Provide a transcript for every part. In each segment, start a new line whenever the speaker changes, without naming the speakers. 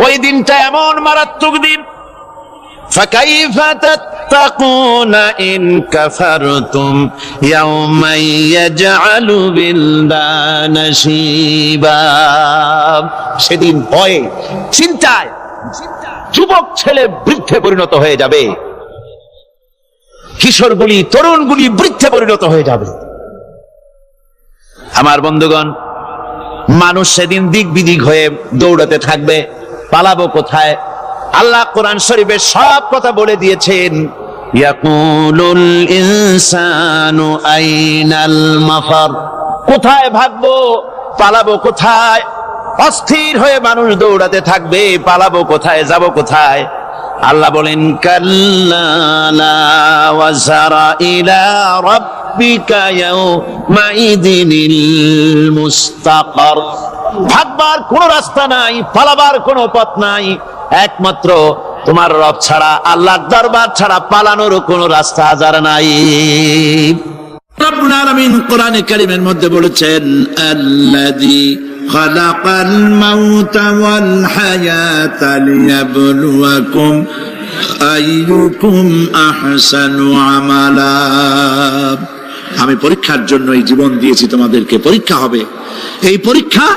ওই দিনটা এমন মারাত্মক দিন, فكيف تتقون إن كفرتم يوما يجعل الولدان شيبا। সেদিন ভয়ে চিন্তায় যুবক ছেলে বৃদ্ধে পরিণত হয়ে যাবে, কিশোরগুলি তরুণগুলি বৃদ্ধে পরিণত হয়ে যাবে। আমার বন্ধুগণ, মানুষ সেদিন দিক বিদিক হয়ে দৌড়াতে থাকবে, পালাবো কোথায়? আল্লাহ কোরআন শরীফে সব কথা বলে দিয়েছেন। ইয়াকুলুল ইনসানু আইনাল মাফার, কোথায় ভাগবো, পালাবো কোথায়? অস্থির হয়ে মানুষ দৌড়াতে থাকবে, পালাবো কোথায়, যাব কোথায়? আল্লাহ বলেন কাল্লা লা ওয়াজারা ইলা রাব্বিকা ইয়াউমাইদিনিল মুস্তাকার। ভাগবার কোনো রাস্তা নাই, পালাবার কোনো পথ নাই, একমাত্র তোমার রব ছাড়া, আল্লাহর দরবার ছাড়া পালানোর কোনো রাস্তা আজার নাই। রব্বুল আলামিন কোরআনে কারীমের মধ্যে বলেছেন আল্লাযী খালাকাল মাউতা ওয়াল হায়াতা লিয়াবলুয়াকুম আইয়ুকুম আহসানু আমালা। আমি পরীক্ষার জন্য এই জীবন দিয়েছি, তোমাদেরকে পরীক্ষা হবে। এই পরীক্ষা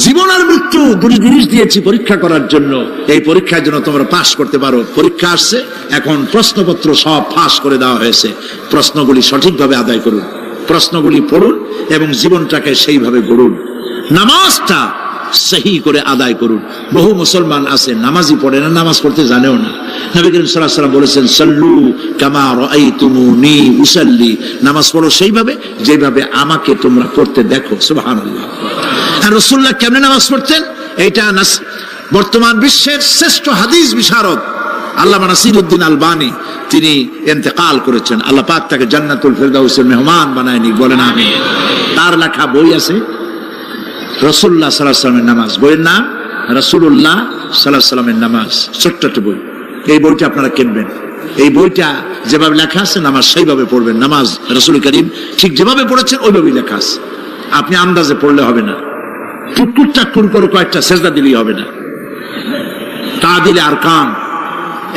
জীবন আর মৃত্যু দুটি জিনিস দিয়েছি পরীক্ষা করার জন্য। এই পরীক্ষার জন্য তোমরা পাস করতে পারো। পরীক্ষা আসছে, এখন প্রশ্নপত্র সব ফাঁস করে দেওয়া হয়েছে। প্রশ্নগুলি সঠিকভাবে আদায় করুন, প্রশ্নগুলি পড়ুন এবং জীবনটাকে সেইভাবে গড়ুন। নামাজটা সহি করে আদায় করুন। বহু মুসলমান আছে নামাজই পড়ে না, নামাজ পড়তে জানেও না। নবী করিম সাল্লাল্লাহু আলাইহি ওয়াসাল্লাম বলেছেন সাল্লু কামা রাআইতুমুনি উসাল্লি, নামাজ পড়ো সেইভাবে যেভাবে আমাকে তোমরা পড়তে দেখো। সুবহানাল্লাহ। আর রাসূলুল্লাহ কেমনে নামাজ পড়তেন? এটা বর্তমান বিশ্বের শ্রেষ্ঠ হাদিস বিশারদ আল্লামা নাসিরউদ্দিন আলবানী তিনি ইন্তেকাল করেছেন। আল্লাহ পাক তাকে জান্নাতুল ফেরদাউসের মেহমান বানায়নি, বলেন আমিন। তার লেখা বই আছে রাসূলুল্লাহ সাল্লাল্লাহু আলাইহি ওয়াসাল্লামের নামাজ, বইয়ের নাম রাসূলুল্লাহ সাল্লাল্লাহু আলাইহি ওয়াসাল্লামের নামাজ। ছোট্ট একটা বই, এই বইটা আপনারা কিনবেন। এই বইটা যেভাবে লেখা আছে নামাজ সেইভাবে পড়বেন। নামাজ রাসূল করিম ঠিক যেভাবে পড়েছেন ওইভাবেই লেখা আছে। আপনি আন্দাজে পড়লে হবে না, টুকটুক টাকটুক করে কয়েকটা সেজদা দিলেই হবে না। তা দিলে আর কাম,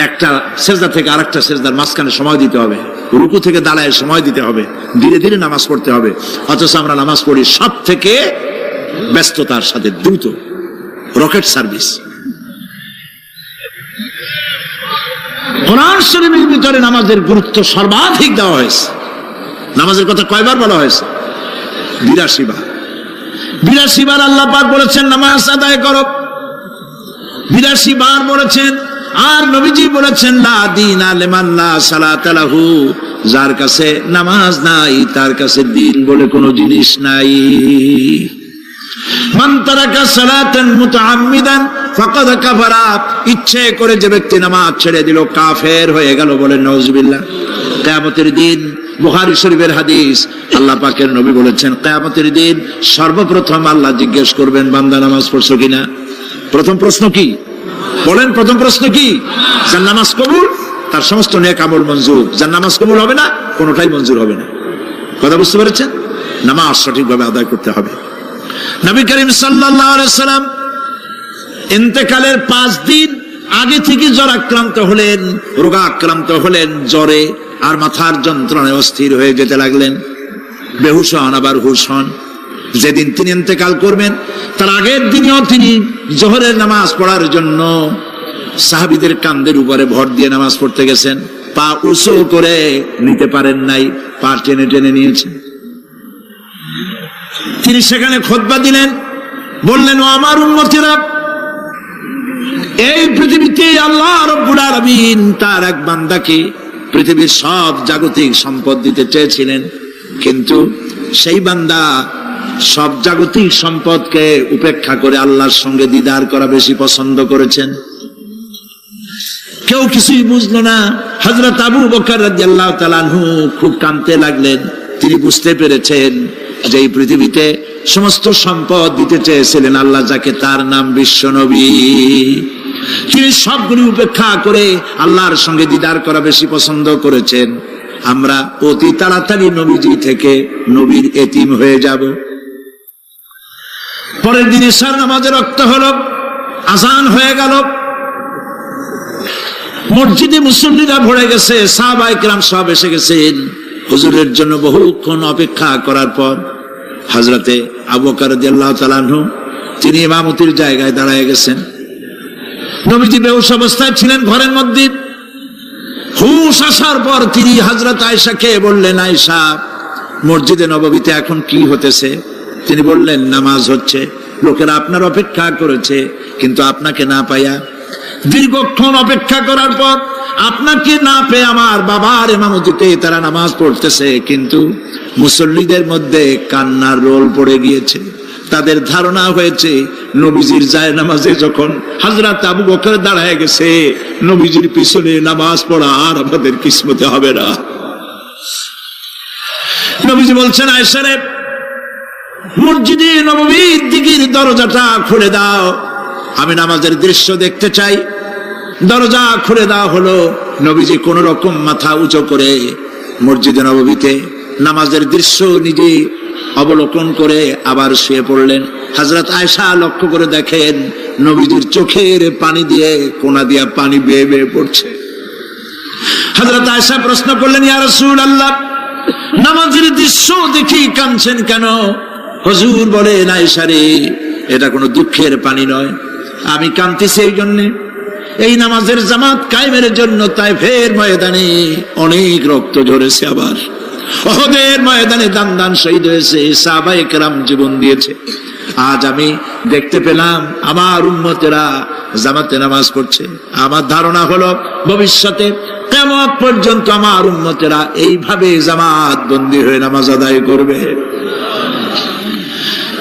একটা সেজদা থেকে আরেকটা সেজদার মাঝখানে সময় দিতে হবে, রুকু থেকে দাঁড়ায় সময় দিতে হবে, ধীরে ধীরে নামাজ পড়তে হবে। অথচ আমরা নামাজ পড়ি সব থেকে ব্যস্ততার সাথে, দ্রুত, রকেট সার্ভিস। কোরআন শরীফের ভিতরে নামাজের গুরুত্ব সর্বাধিক দেওয়া হয়েছে। নামাজের কথা কয়বার বলা হয়েছে? 82 বার। 82 বার আল্লাহ পাক বলেছেন নামাজ আদায় করো, 82 বার বলেছেন। আর নবীজি বলেছেন লা দীনা লিমান লা সালাতা লাহু, যার কাছে নামাজ নাই তার কাছে দ্বীন বলে কোনো জিনিস নাই। মান তারাকা সালাতান মুতাআম্মিদান ফাকাদ কাফারা, ইচ্ছে করে যে ব্যক্তি নামাজ ছেড়ে দিল কাফের হয়ে গেল, বলেন নাউজুবিল্লাহ। কিয়ামতের দিন বুখারী শরীফের হাদিস, আল্লাহ পাকের নবী বলেছেন কিয়ামতের দিন সর্বপ্রথম আল্লাহ জিজ্ঞেস করবেন বান্দা নামাজ পড়ছো কিনা। প্রথম প্রশ্ন কি বলেন? প্রথম প্রশ্ন কি? যার নামাজ কবুল তার সমস্ত নেক আমল মঞ্জুর, যার নামাজ কবুল হবে না কোনোটাই মঞ্জুর হবে না। কথা বুঝতে পেরেছেন? নামাজ সঠিকভাবে আদায় করতে হবে। নবী করিম সাল্লাল্লাহু আলাইহি ওয়াসাল্লাম ইন্তেকালের 5 দিন আগে থেকে জ্বরাক্রান্ত হলেন, রোগাক্রান্ত হলেন, জ্বরে আর মাথার যন্ত্রণায় অস্থির হয়ে যেতে লাগলেন, বেহুশ হন আবার হুশ হন। যেদিন তিনি ইন্তেকাল করবেন তার আগের দিনেও তিনি জোহরের নামাজ পড়ার জন্য সাহাবীদের কাঁধের উপরে ভর দিয়ে নামাজ পড়তে গেছেন। পা উঁচু করে নিতে পারেন নাই, পা টেনে টেনে নিয়েছেন। তিনি সেখানে খুতবা দিলেন, বললেন ও আমার উম্মতেরা, এই পৃথিবীতে আল্লাহ রাব্বুল আলামিন তার এক বান্দাকে পৃথিবীর সব জাগতিক সম্পদ দিতে চেয়েছিলেন, কিন্তু সেই বান্দা সব জাগতিক সম্পদকে উপেক্ষা করে আল্লাহর সঙ্গে দিদার করা বেশি পছন্দ করেছেন। কেউ কিছুই বুঝলো না। হযরত আবু বকর রাদিয়াল্লাহু তাআলা আনহু খুব কাঁদতে লাগলেন। তিনি বুঝতে পেরেছেন যে এই পৃথিবীতে সমস্ত সম্পদ দিতে চেয়েছিলেন আল্লাহ যাকে, তার নাম বিশ্বনবী। তিনি সবগুলি উপেক্ষা করে আল্লাহর সঙ্গে দিদার করা বেশি পছন্দ করেছেন। আমরা অতি তাড়াতাড়ি নবীজি থেকে নবীর এতিম হয়ে যাব। পরের দিন ইশার নামাজের ওয়াক্ত হলো। আজান হয়ে গেল, মসজিদে মুসল্লিরা ভরে গেছে, সাহাবায়ে কেরাম সব এসে গেছেন। হুজুরের জন্য বহুক্ষণ অপেক্ষা করার পর হযরতে আবু বকর রাদিয়াল্লাহু তাআলা আনহু তিনি ইমামতির জায়গায় দাঁড়ায় গেছেন। নবীজি বেহুশ অবস্থায় ছিলেন ঘরের মধ্যে। হুশ আসার পর তিনি হযরত আয়েশাকে বললেন, আয়েশা, মসজিদে নববীতে এখন কি হতেছে? তিনি বললেন, নামাজ হচ্ছে, লোকেরা আপনার অপেক্ষা করেছে, কিন্তু আপনাকে না পাইয়া দীর্ঘক্ষণ অপেক্ষা করার পর আপনাকে না পেয়ে আমার বাবার ইমামতিতে তারা নামাজ পড়তেছে, কিন্তু মুসল্লিদের মধ্যে কান্নার রোল পড়ে গিয়েছে। তাদের ধারণা হয়েছে নবীজির জায়নামাজে যখন হযরত আবু বকর দাঁড়ায় গেছে, নবীজির পিছনে নামাজ পড়া আর আমাদের কিসমতে হবে না। নবীজি বলছেন, আয়েশা রে, মসজিদে নববীর দিকের দরজাটা খুলে দাও, আমি নামাজের দৃশ্য দেখতে চাই। দরজা খুলে দেওয়া হলো। নবীজি কোন রকম মাথা উঁচু করে মসজিদে নববীতে নামাজের দৃশ্য নিজে অবলোকন করে আবার শুয়ে পড়লেন। হযরত আয়েশা লক্ষ্য করে দেখেন নবীজির চোখের পানি দিয়ে কোনা দিয়া পানি বেয়ে বেয়ে পড়ছে। হযরত আয়েশা প্রশ্ন করলেন, ইয়া রাসূলুল্লাহ, নামাজের দৃশ্য দেখি কাঁদছেন কেন? হুজুর বলেন, আয়েশা রে, এটা কোনো দুঃখের পানি নয়, আমি কাঁদতেছি এই জন্যে, এই নামাজের জামাত কায়েমের জন্য তায়েফের ময়দানে অনেক রক্ত ঝরেছে, আবার উহুদের ময়দানে দান দান শহীদ হয়েছে, সাহাবায়ে কেরাম জীবন দিয়েছে। আজ আমি দেখতে পেলাম আমার উম্মতেরা জামাতে নামাজ পড়ছে। আমার ধারণা হলো ভবিষ্যতে কিয়ামত পর্যন্ত আমার উম্মতেরা এইভাবে জামাত বন্দী হয়ে নামাজ আদায় করবে।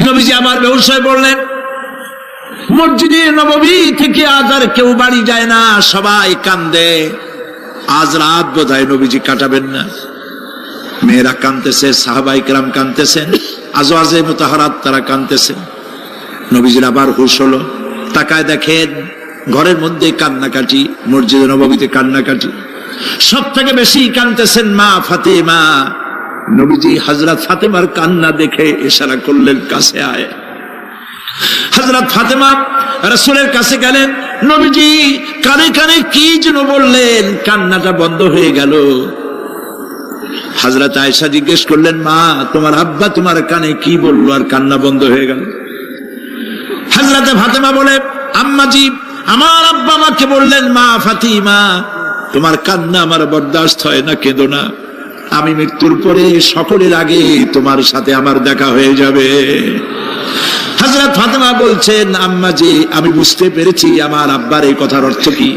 নবীজি আবার বেহুশ হয়ে পড়লেন। মসজিদে নববী থেকে আজ আর কেউ বাড়ি যায় না, সবাই কান্দে। আজ রাত বোধহয় নবীজি কাটাবেন না। মেয়েরা কাঁদতেছে, সাহাবায়ে কেরাম কাঁদতেছেন, আজওয়াজে মুতাহারাত তারা কাঁদতেছেন। নবীজির আবার হুঁশ হলো, তাকায় দেখেন ঘরের মধ্যে কান্নাকাটি, মসজিদে নববীতে কান্নাকাটি। সব থেকে বেশি কাঁদতেছেন মা ফাতেমা। নবীজি হযরত ফাতেমার কান্না দেখে ইশারা করলেন, কাছে আয়। হযরত ফাতেমা রাসূলের কাছে গেলেন। নবীজি কানে কানে কি যেন বললেন, কান্নাটা বন্ধ হয়ে গেল। হযরত আয়েশা জিজ্ঞেস করলেন, মা, তোমার আব্বা তোমার কানে কি বললো আর কান্না বন্ধ হয়ে গেল? হযরত ফাতেমা বলে, আম্মাজি, আমার আব্বা আমাকে বললেন, মা ফাতিমা, তোমার কান্না আমার বরদাস্ত হয় না, কেঁদো না, আমি মৃত্যুর পরে সকলের আগে তোমার সাথে আমার দেখা হয়ে যাবে। হযরত ফাতেমা বলছেন, আম্মাজি, আমি বুঝতে পেরেছি আমার আব্বার এই কথার অর্থ কি।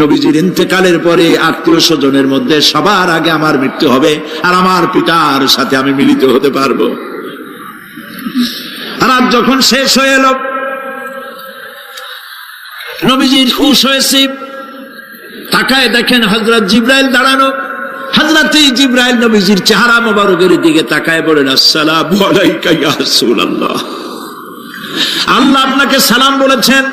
নবীজির ইন্তেকালের পরে আত্মীয় স্বজনের মধ্যে সবার আগে আমার মৃত্যু হবে, আর আমার পিতার সাথে আমি মিলিত হতে পারবো। রাত যখন শেষ হয়ে এলো, নবীজির হুঁশ হয়েছে, তাকায় দেখেন হযরত জিবরাইল দাঁড়ানো। হযরত জিবরাইল নবীজির চেহারা মোবারকের দিকে তাকায় বলেন, আসসালামু আলাইকা ইয়া রাসূলুল্লাহ, আল্লাহ আপনাকে সালাম বলেছেন,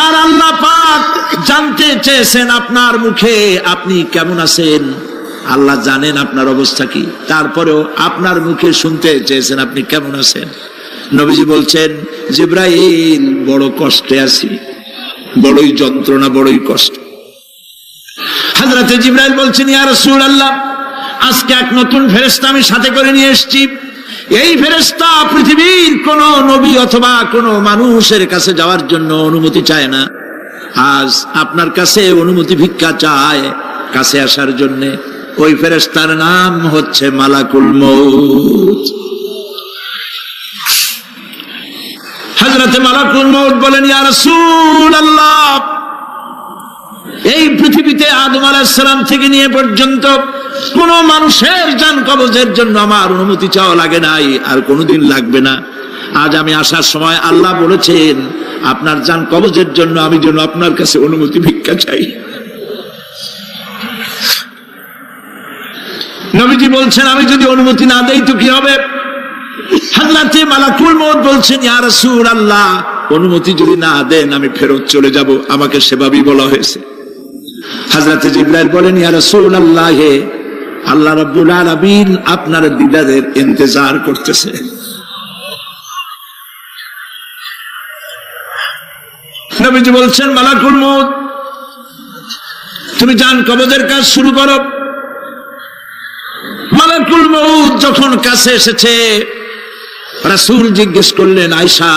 আর আল্লাহ পাক জানতে চেয়েছেন আপনার মুখে আপনি কেমন আছেন। আল্লাহ জানেন আপনার অবস্থা কি, তারপরেও আপনার মুখে শুনতে চেয়েছেন আপনি কেমন আছেন। নবীজি বলছেন, জিবরাইল, বড় কষ্টে আছি, বড়ই যন্ত্রণা, বড়ই কষ্ট। হযরত জিবরাইল বলছেন, ইয়া রাসূলুল্লাহ, আজকে এক নতুন ফেরেশতা আমি সাথে করে নিয়ে এসেছি। এই ফেরেশতা পৃথিবীর কোন নবী অথবা কোন মানুষের কাছে যাওয়ার জন্য অনুমতি চায় না, আজ আপনার কাছে অনুমতি ভিক্ষা চায় কাছে আসার জন্য। ওই ফেরেশতার নাম হচ্ছে মালাকুল মউত। হযরত মালাকুল মউত বলেন, ইয়া রাসূলুল্লাহ, এই পৃথিবীতে আদম আলাইহিস সালাম থেকে নিয়ে পর্যন্ত কোন মানুষের জান কবজের জন্য আমার অনুমতি চাওয়া লাগে নাই, আর কোনোদিন লাগবে না। আজ আমি আসার সময় আল্লাহ বলেছেন আপনার জান কবজের জন্য আমি যেন আপনার কাছে অনুমতি ভিক্ষা চাই। নবীজি বলছেন, আমি যদি অনুমতি না দেই তো কি হবে? হযরত মালাকুল মউত বলছেন, ইয়া রাসূলুল্লাহ, অনুমতি যদি না দেন আমি ফেরত চলে যাব, আমাকে সেভাবেই বলা হয়েছে। হযরত জিবরাইল বলেন, ইয়া রাসূলুল্লাহ, আল্লাহ রাব্বুল আলামিন আপনার দিদারের ইন্তজার করতেছে। নবীজি বলছেন, মালাকুল মউত, তুমি জান কবজের কাজ শুরু করো। মালাকুল মউত যখন কাছে এসেছে, রাসূল জিজ্ঞেস করলেন, আয়েশা,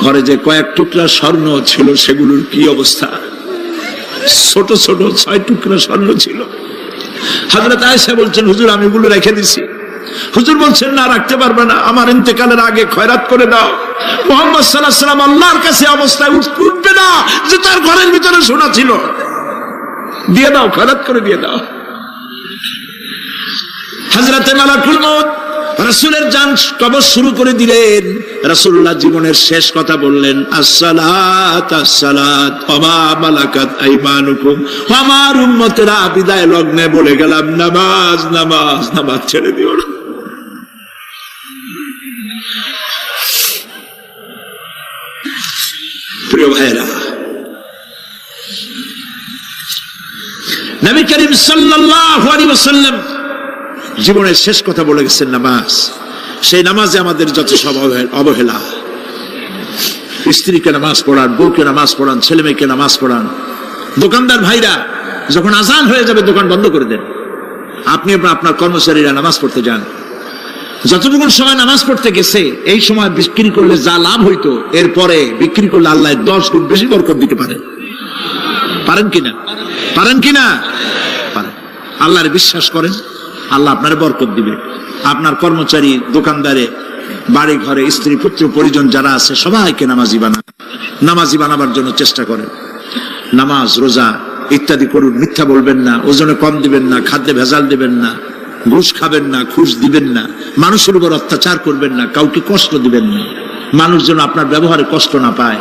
ঘরে যে কয়েক টুকরা স্বর্ণ ছিল সেগুলোর কি অবস্থা? ছোট ছোট 6 টুকরা স্বর্ণ ছিল। হযরত আয়েশা বলছেন, হুজুর আমি এগুলো রেখে দিছি। হুজুর বলছেন, না, রাখতে পারবে না, আমার ইন্তেকালের আগে খয়রাত করে দাও। মুহাম্মদ সাল্লাল্লাহু আলাইহি ওয়াসাল্লাম আল্লাহর কাছে অবস্থায় উঠবে না যে তার ঘরের ভিতরে সোনা ছিল। দিয়ে দাও, খয়রাত করে দিয়ে দাও। হযরতে মালাকুল মউত রাসূলের জান কবজ শুরু করে দিলেন। রাসূলুল্লাহ জীবনের শেষ কথা বললেন, আসসালাত আসসালাত ওয়া মা মালাকাত আইমানুকুম। আমার উম্মতেরা, বিদায় লগ্নে বলে গেলাম, নামাজ নামাজ নামাজ ছেড়ে দিও না। প্রিয় ভাইরা, নবী করিম সাল্লাল্লাহু আলাইহি ওয়াসাল্লাম জীবনের শেষ কথা বলে গেছেন নামাজ। সেই নামাজে আমাদের যত সব অবহেলা। স্ত্রীকে নামাজ পড়ান, বউকে নামাজ পড়ান, ছেলে মেয়েকে নামাজ পড়ান। দোকানদার ভাইরা, যখন আজান হয়ে যাবে দোকান বন্ধ করে দেন। আপনি আপনার কর্মচারীরা নামাজ পড়তে যান। যতটুকু সময় নামাজ পড়তে গেছে, এই সময় বিক্রি করলে যা লাভ হইতো, এরপরে বিক্রি করলে আল্লাহ 10 গুণ বেশি বরকত দিতে পারেন। পারেন কিনা? পারেন কিনা? পারেন। আল্লাহর বিশ্বাস করেন, আল্লাহ আপনার বরকত দিবে। আপনার কর্মচারী, দোকানদারে, বাড়ি ঘরে স্ত্রী পুত্র পরিজন যারা আছে সবাইকে নামাজি বানাবার জন্য চেষ্টা করেন। নামাজ, রোজা ইত্যাদি করুন। মিথ্যা বলবেন না, ওজনে কম দিবেন না, খাদ্যে ভেজাল দিবেন না, ঘুষ খাবেন না, ঘুষ দিবেন না, মানুষের উপর অত্যাচার করবেন না, কাউকে কষ্ট দিবেন না, মানুষ যেন আপনার ব্যবহারে কষ্ট না পায়।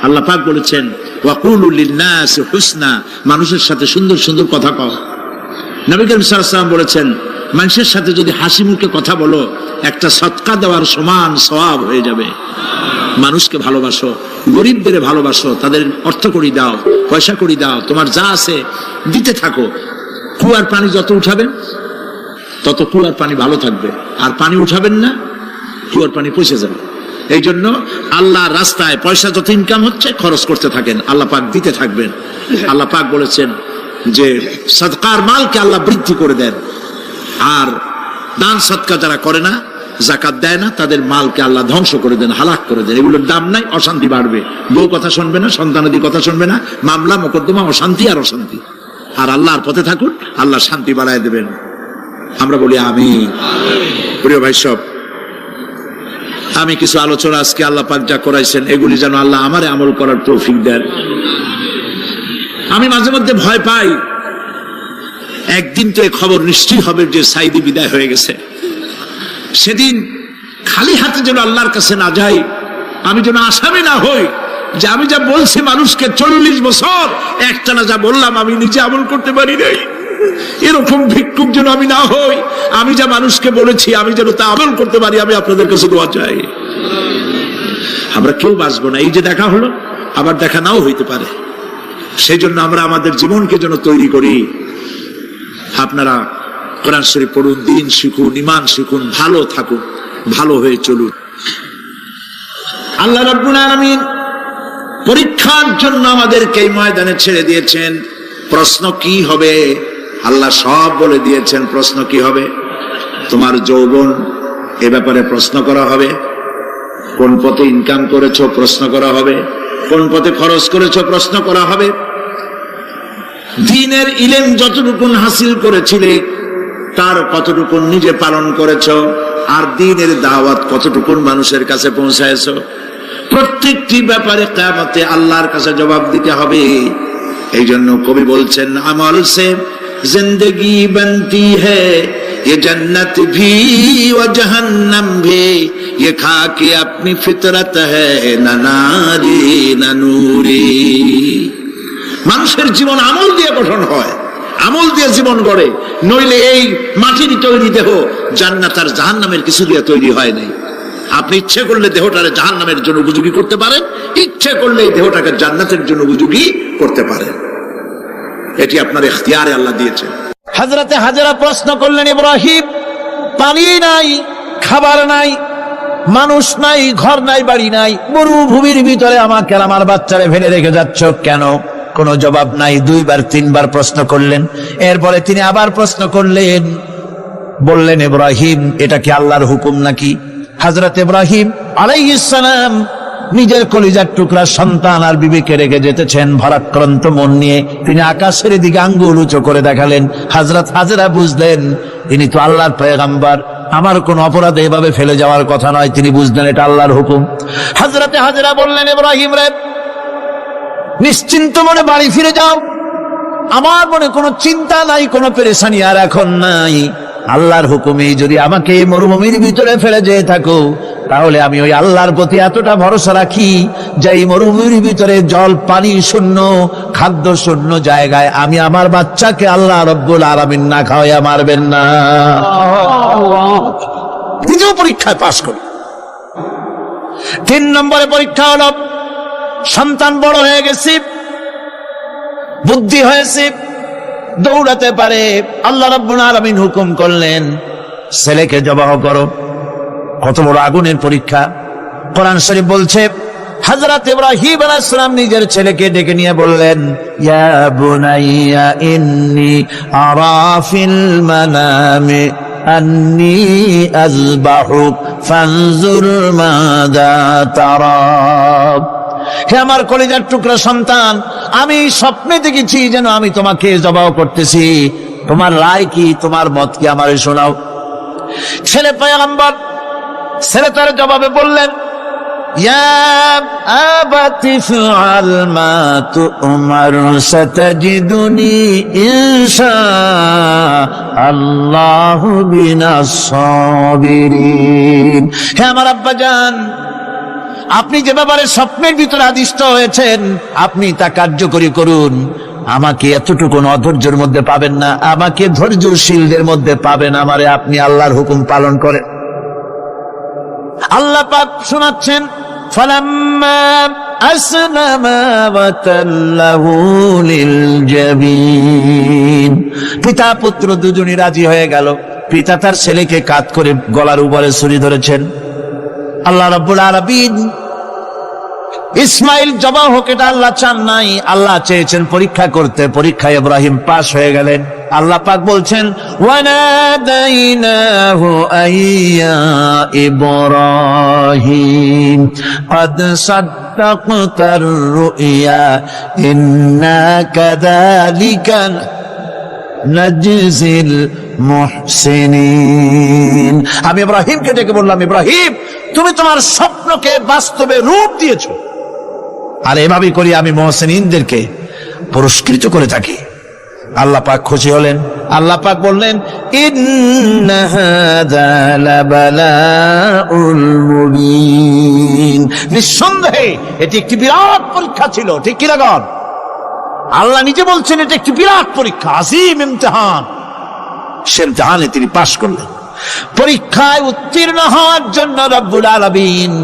আল্লাহ পাক বলেছেন, ওয়াকুলু লিন-নাসি হুসনা, মানুষের সাথে সুন্দর সুন্দর কথা কও। নবী করিম সাল্লাল্লাহু আলাইহি ওয়াসাল্লাম বলেছেন, মানুষের সাথে যদি হাসি মুখে কথা বলো, একটা সদকা দেওয়ার সমান সওয়াব হয়ে যাবে। মানুষকে ভালোবাসো, গরিবদের ভালোবাসো, তাদের অর্থ করি দাও, পয়সা করি দাও, তোমার যা আছে দিতে থাকো। কুয়ার পানি যত উঠাবেন তত কুয়ার পানি ভালো থাকবে, আর পানি উঠাবেন না, কুয়ার পানি পচে যাবে। এই জন্য আল্লাহর রাস্তায় পয়সা যত ইনকাম হচ্ছে খরচ করতে থাকেন, আল্লাহ পাক দিতে থাকবেন। আল্লাহ পাক বলেছেন যে সদকার মালকে আল্লাহ বৃদ্ধি করে দেন, আর দান সদকা যারা করে না, যাকাত দেয় না, তাদের মালকে আল্লাহ ধ্বংস করে দেন, হালাক করে দেন। এগুলোর দাম নাই, অশান্তি বাড়বে। বউ কথা শুনবে না, সন্তানাদি কথা শুনবে না, মামলা মোকদ্দমা, অশান্তি আর অশান্তি। আর আল্লাহর পথে থাকুন, আল্লাহ শান্তি বাড়ায় দেবেন। আমরা বলি আমিন। প্রিয় ভাই সব, আমি কিছু আলোচনা আজকে আল্লাহ পাক যা করাইছেন, এগুলি যেন আল্লাহ আমারে আমল করার তৌফিক দেন। আমি মাঝে মধ্যে ভয় পাই, একদিন তো এই খবর নিশ্চয়ই হবে যে সাইদি বিদায় হয়ে গেছে। সেদিন খালি হাতে যেন আল্লাহর কাছে না যাই, আমি যেন আসামি না হই যে আমি যা বলছি মানুষকে 40 বছর একটানা যা বললাম আমি নিজে আমল করতে পারি নাই। এরকম ভিক্ষুক যেন আমি না হই, আমি যা মানুষকে বলেছি আমি যেন তা আমল করতে পারি। আমি আপনাদের কাছে দোয়া চাই। আমরা কেউ বাঁচবো না, এই যে দেখা হলো আবার দেখা নাও হইতে পারে। সেই জন্য আমরা আমাদের জীবনকে যেন তৈরি করি। আপনারা কোরআন শরীফ পড়ুন, দিন শিখুন, ঈমান শিখুন, ভালো থাকুন, ভালো হয়ে চলুন। আল্লাহ রাব্বুল আলামিন পরীক্ষার জন্য আমাদেরকে এই ময়দানে ছেড়ে দিয়েছেন। প্রশ্ন কি হবে আল্লাহ সব বলে দিয়েছেন। প্রশ্ন কি হবে? তোমার যৌবন, এ ব্যাপারে প্রশ্ন করা হবে। কোন পথে ইনকাম করেছো প্রশ্ন করা হবে। কোন পথে খরচ করেছো প্রশ্ন করা হবে। দ্বীনের ইলম যতটুকুন হাসিল করেছিলে তার কতটুকুন নিজে পালন করেছো, আর দ্বীনের দাওয়াত কতটুকুন মানুষের কাছে পৌঁছায়ছো। প্রত্যেকটি ব্যাপারে কিয়ামতে আল্লাহর কাছে জবাব দিতে হবে। এই জন্য কবি বলছেন, আমল সে জিন্দগি বনতি হ্যায় ये जन्नत भी व जहन्नम भी ये खाके अपनी फितरत है न नारी न नूरी। মানুষের জীবন আমল দিয়ে গঠন হয়, আমল দিয়ে জীবন গড়ে। নইলে এই মাটির তৈরি দেহ জান্নাত আর জাহান্নামের কিছু দিয়ে তৈরি হয় নাই। আপনি ইচ্ছে করলে দেহটারে জাহান্নামের জন্য উপযোগী করতে পারেন, ইচ্ছে করলে এই দেহটাকে জান্নাতের জন্য উপযোগী করতে পারেন। এটি আপনার ইখতিয়ারে আল্লাহ দিয়েছেন। হযরতে হাজেরা প্রশ্ন করলেন, ইব্রাহিম পানি নাই, খাবার নাই, মানুষ নাই, ঘর নাই, বাড়ি নাই, মরুভূমির ভিতরে আমাকে আর আমার বাচ্চারে ফেলে রেখে যাচ্ছ কেন? কোনো জবাব নাই। 2বার 3বার প্রশ্ন করলেন। এরপরে তিনি আবার প্রশ্ন করলেন, বললেন, ইব্রাহিম, এটা কি আল্লাহর হুকুম নাকি? হযরত ইব্রাহিম আলাইহিস সালাম নিজের কলিজার টুকরা সন্তান আর বিবিকে রেখে যেতেছেন ভারাক্রান্ত মন নিয়ে। তিনি আকাশের দিকে আঙ্গুল উঁচু করে দেখালেন। হযরত হাজেরা বুঝলেন তিনি তো আল্লাহর পয়গম্বর, আমার কোন অপরাধে এভাবে ফেলে যাওয়ার কথা নয়। তিনি বুঝলেন এটা আল্লাহর হুকুম। হযরতে হাজেরা বললেন, ইব্রাহিম রে, নিশ্চিন্ত মনে বাড়ি ফিরে যাও, আমার মনে কোনো চিন্তা নাই, কোনো পেরেশানি আর এখন নাই। আল্লাহর হুকুমে যদি আমাকে এই মরুভূমির ভিতরে ফেলে যেয়ে থাকো, তাহলে আমি ওই আল্লাহর প্রতি এতটা ভরসা রাখি যে এই মরুভূমির ভিতরে জল পানি শূন্য, খাদ্য শূন্য জায়গায় আমি আমার বাচ্চাকে আল্লাহ রব্বুল আলামিন না খাওয়াইয়া মারবেন না। দ্বিতীয় পরীক্ষায় পাশ করি। 3 নম্বরে পরীক্ষা হলো, সন্তান বড় হয়ে গেছে, বুদ্ধি হয়েছে, দৌড়াতে পারে। আল্লাহ রাব্বুল আলামিন হুকুম করলেন, ছেলেকে জবাহ করো। কত বড় আগুনের পরীক্ষা! কোরআন শরীফ বলছে, হযরত ইব্রাহিম আলাইহিস সালাম নিজের ছেলেকে ডেকে নিয়ে বললেন, ইয়া বুনাইয়া ইন্নী আরা ফিল মানামি আন্নী আযবাহুক ফানজুর মাযা তারা। হে আমার কলিজার টুকরা সন্তান, আমি স্বপ্নে দেখেছি যেন আমি তোমাকে জবাহ করতেছি, তোমার রায় কি, তোমার মত কি, আমারে শোনাও। ছেলে পয়গম্বর, ছেলে তার জবাবে বললেন, ইয়া আবাতি ফাআল মা তু'মার সাতাজিদুনি ইনশাআল্লাহু মিনাস সাবিরিন। হে আমার আব্বাজান, আপনি যে ব্যাপারে স্বপ্নের ভিতরে আদিষ্ট হয়েছেন, আপনি তা কার্যকরী করুন। আমাকে এতটুকু অধৈর্যের মধ্যে পাবেন না, আমাকে ধৈর্যশীলদের মধ্যে পাবেন। আমারে আপনি আল্লাহর হুকুম পালন করেন। আল্লাহ পাক শোনাচ্ছেন, ফালাম্মা আসলামা ওয়া তাল্লাহু লিল জাবিন। পিতা পুত্র দুজনই রাজি হয়ে গেল। পিতা তার ছেলেকে কাঁধ করে গলার উপরে ছুরি ধরেছেন। আল্লাহ রাব্বুল আলামিন ইসমাইল জবাহ হোক, এটা আল্লাহ চান নাই, আল্লাহ চেয়েছেন পরীক্ষা করতে। পরীক্ষায় ইব্রাহিম পাস হয়ে গেলেন। আল্লাহ পাক বলছেন, ওয়ানাদাইনাহু আইয়া ইব্রাহিম ক্বাদ সাদ্দাকতার রুইয়া ইন্না কাযালিকা নাজজিল মুহসিনিন। আমি ইব্রাহিমকে ডেকে বললাম, ইব্রাহিম, তুমি তোমার স্বপ্নকে বাস্তবে রূপ দিয়েছো, আর এভাবেই করি আমি মুহসিনিনদেরকে পুরস্কৃত করে থাকি। আল্লাহ পাক খুশি হলেন। আল্লাহ পাক বললেন, ইন্না হাযা লাবালাউল মুবিন। নিঃসন্দেহে এটি একটি বিরাট পরীক্ষা ছিল, ঠিক কি না? আল্লাহ নিজে বলছেন এটা একটি বিরাট পরীক্ষা, আজিম ইমতিহান। সে ইমতিহানে তিনি পাশ করলেন। পরীক্ষায় উত্তীর্ণ হওয়ার জন্য রব্বুল আলামিন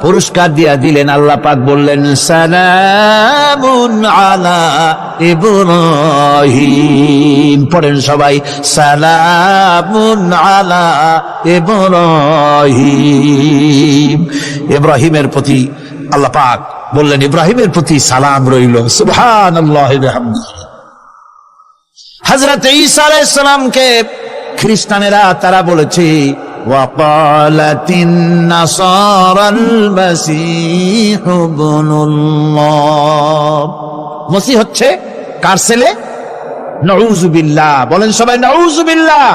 পুরস্কার দিয়া দিলেন। আল্লাহ পাক বললেন, সালামুন আলা ইব্রাহিম। পড়েন সবাই, সালামুন আলা ইব্রাহিম। ইব্রাহিমের প্রতি আল্লাহ পাক বললেন, ইব্রাহিমের প্রতি সালাম রইল। সুবহানাল্লাহি ওয়া বিহামদিহি। হযরত ঈসা আলাইহিস সালামকে খ্রিস্টানেরা তারা বলেছে, ওয়াকালাতিন নাসারাল মাসীহু ইবনুল্লাহ। মসিহ হচ্ছে কার ছেলে? নাউযুবিল্লাহ। বলেন সবাই, নাউযুবিল্লাহ।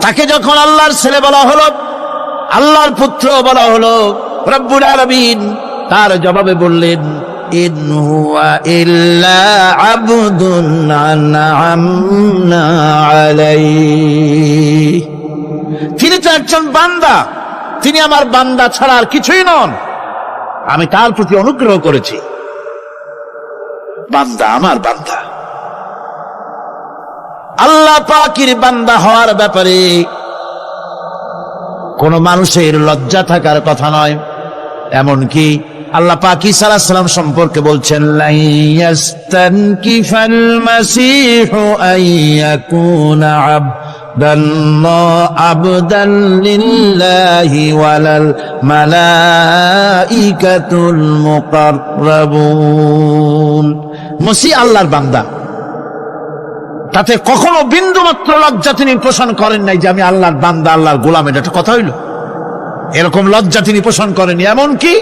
তাকে যখন আল্লাহর ছেলে বলা হলো, আল্লাহর পুত্র বলা হলো, রব্বুল আলামিন তার জবাবে বললেন, ইন হুয়া ইল্লা আবদুন আনআমনা আলাইহি। তিনি তো একজন বান্দা, তিনি আমার বান্দা ছাড়া আর কিছুই নন। আমি তার প্রতি অনুগ্রহ করেছি। বান্দা, আমার বান্দা। আল্লাহ পাকের বান্দা হওয়ার ব্যাপারে কোন মানুষের লজ্জা থাকার কথা নয়। এমনকি আল্লাহ পাক ঈসা আলাইহিস সালাম সম্পর্কে বলছেন, লা ইয়াস্তানকিফাল মাসীহু আইয়াকুনা আবদান লিল্লাহি ওয়ালাল মালাইকাতুল মুকাররাবুন। মসিহ আল্লাহর বান্দা, তাতে কখনো বিন্দু মাত্র লজ্জা তিনি পোষণ করেন নাই যে আমি আল্লাহর বান্দা, আল্লাহর গোলাম। এটা একটা কথা হইল? এরকম লজ্জা তিনি পোষণ করেনি। এমনকি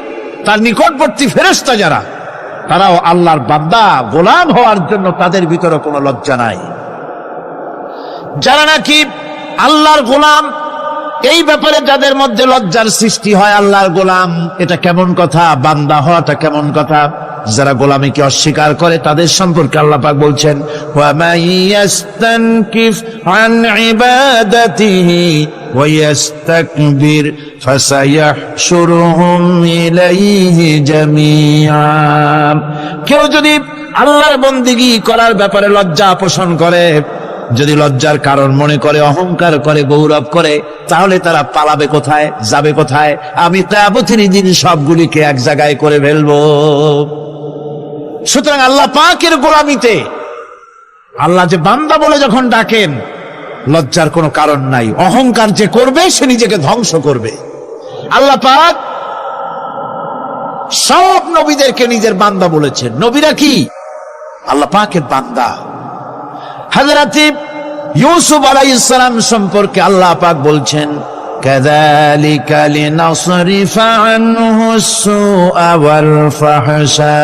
তার নিকটবর্তী ফেরেশতা যারা, তারাও আল্লাহর বান্দা গোলাম হওয়ার জন্য তাদের ভিতরে কোনো লজ্জা নাই। যারা নাকি আল্লাহর গোলাম, এই ব্যাপারে যাদের মধ্যে লজ্জার সৃষ্টি হয়, আল্লাহর গোলাম এটা কেমন কথা, বান্দা হওয়াটা কেমন কথা। যারা গোলামীকে অস্বীকার করে তাদের সম্পর্কে আল্লাহ পাক বলছেন, ওয়া মাইয়াস্তানকিফ আন ইবাদাতিহি ওয়া ইস্তাকবির ফাসায়াহশুরুহুম ইলাইহি জামিআ। কেউ যদি আল্লাহর বন্দেগী করার ব্যাপারে লজ্জা পোষণ করে, যদি লজ্জার কারণ মনে করে, অহংকার করে, গৌরব করে, তাহলে তারা পালাবে কোথায়, যাবে কোথায়? আমি কিয়ামতের দিন সবগুলিকে এক জায়গায় করে ফেলবো। সুতরাং আল্লাহ পাকের গোলামিতে আল্লাহ যে বান্দা বলে যখন ডাকেন, লজ্জার কোনো কারণ নাই। অহংকার যে করবে সে নিজেকে ধ্বংস করবে। আল্লাহ পাক সব নবীদেরকে নিজের বান্দা বলেছেন। নবীরা কি আল্লাহ পাকের বান্দা। হযরত ইউসুফ আলাইহিস সালাম সম্পর্কে আল্লাহ পাক বলছেন, কাযালিকা লিনাসরিফা আনহু আস-সুআ ওয়াল ফাহশা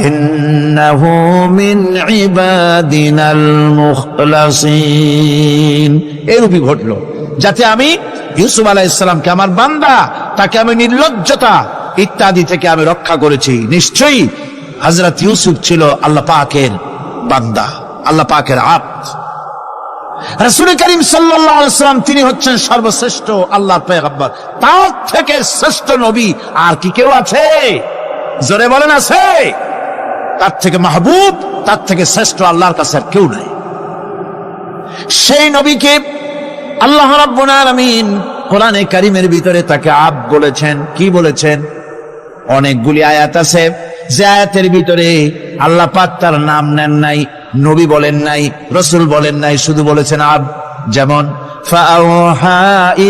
ইন্নাহু মিন ইবাদিনাল মুখলাসিন। এরূপই ঘটলো যাতে আমি ইউসুফ আলাইহিস সালামকে, আমার বান্দা, তাকে আমি নির্লজ্জতা ইত্যাদি থেকে আমি রক্ষা করেছি। নিশ্চয়ই হযরত ইউসুফ ছিল আল্লাহ পাকের বান্দা, আল্লাহ পাকের আব্দ। রাসূল করিম সাল্লাল্লাহু আলাইহি ওয়াসাল্লাম তিনি হচ্ছেন সর্বশ্রেষ্ঠ আল্লাহর পয়গম্বর। তার থেকে শ্রেষ্ঠ নবী আর কি কেউ আছে? জোরে বলেন, আছে? তার থেকে মাহবুব, তার থেকে শ্রেষ্ঠ আল্লাহর কাছে আর কেউ নাই। সেই নবীকে আল্লাহ রাব্বুল আলামিন কোরআনে কারীমের ভিতরে তাকে আব্দ বলেছেন। কি বলেছেন? অনেকগুলি আয়াত আছে যে আয়াতের ভিতরে আল্লাহ পাক তার নাম নেন নাই, নবী বলেন নাই, রাসূল বলেন নাই, শুধু বলেছেন আব্দ। যেমন ফাআওহা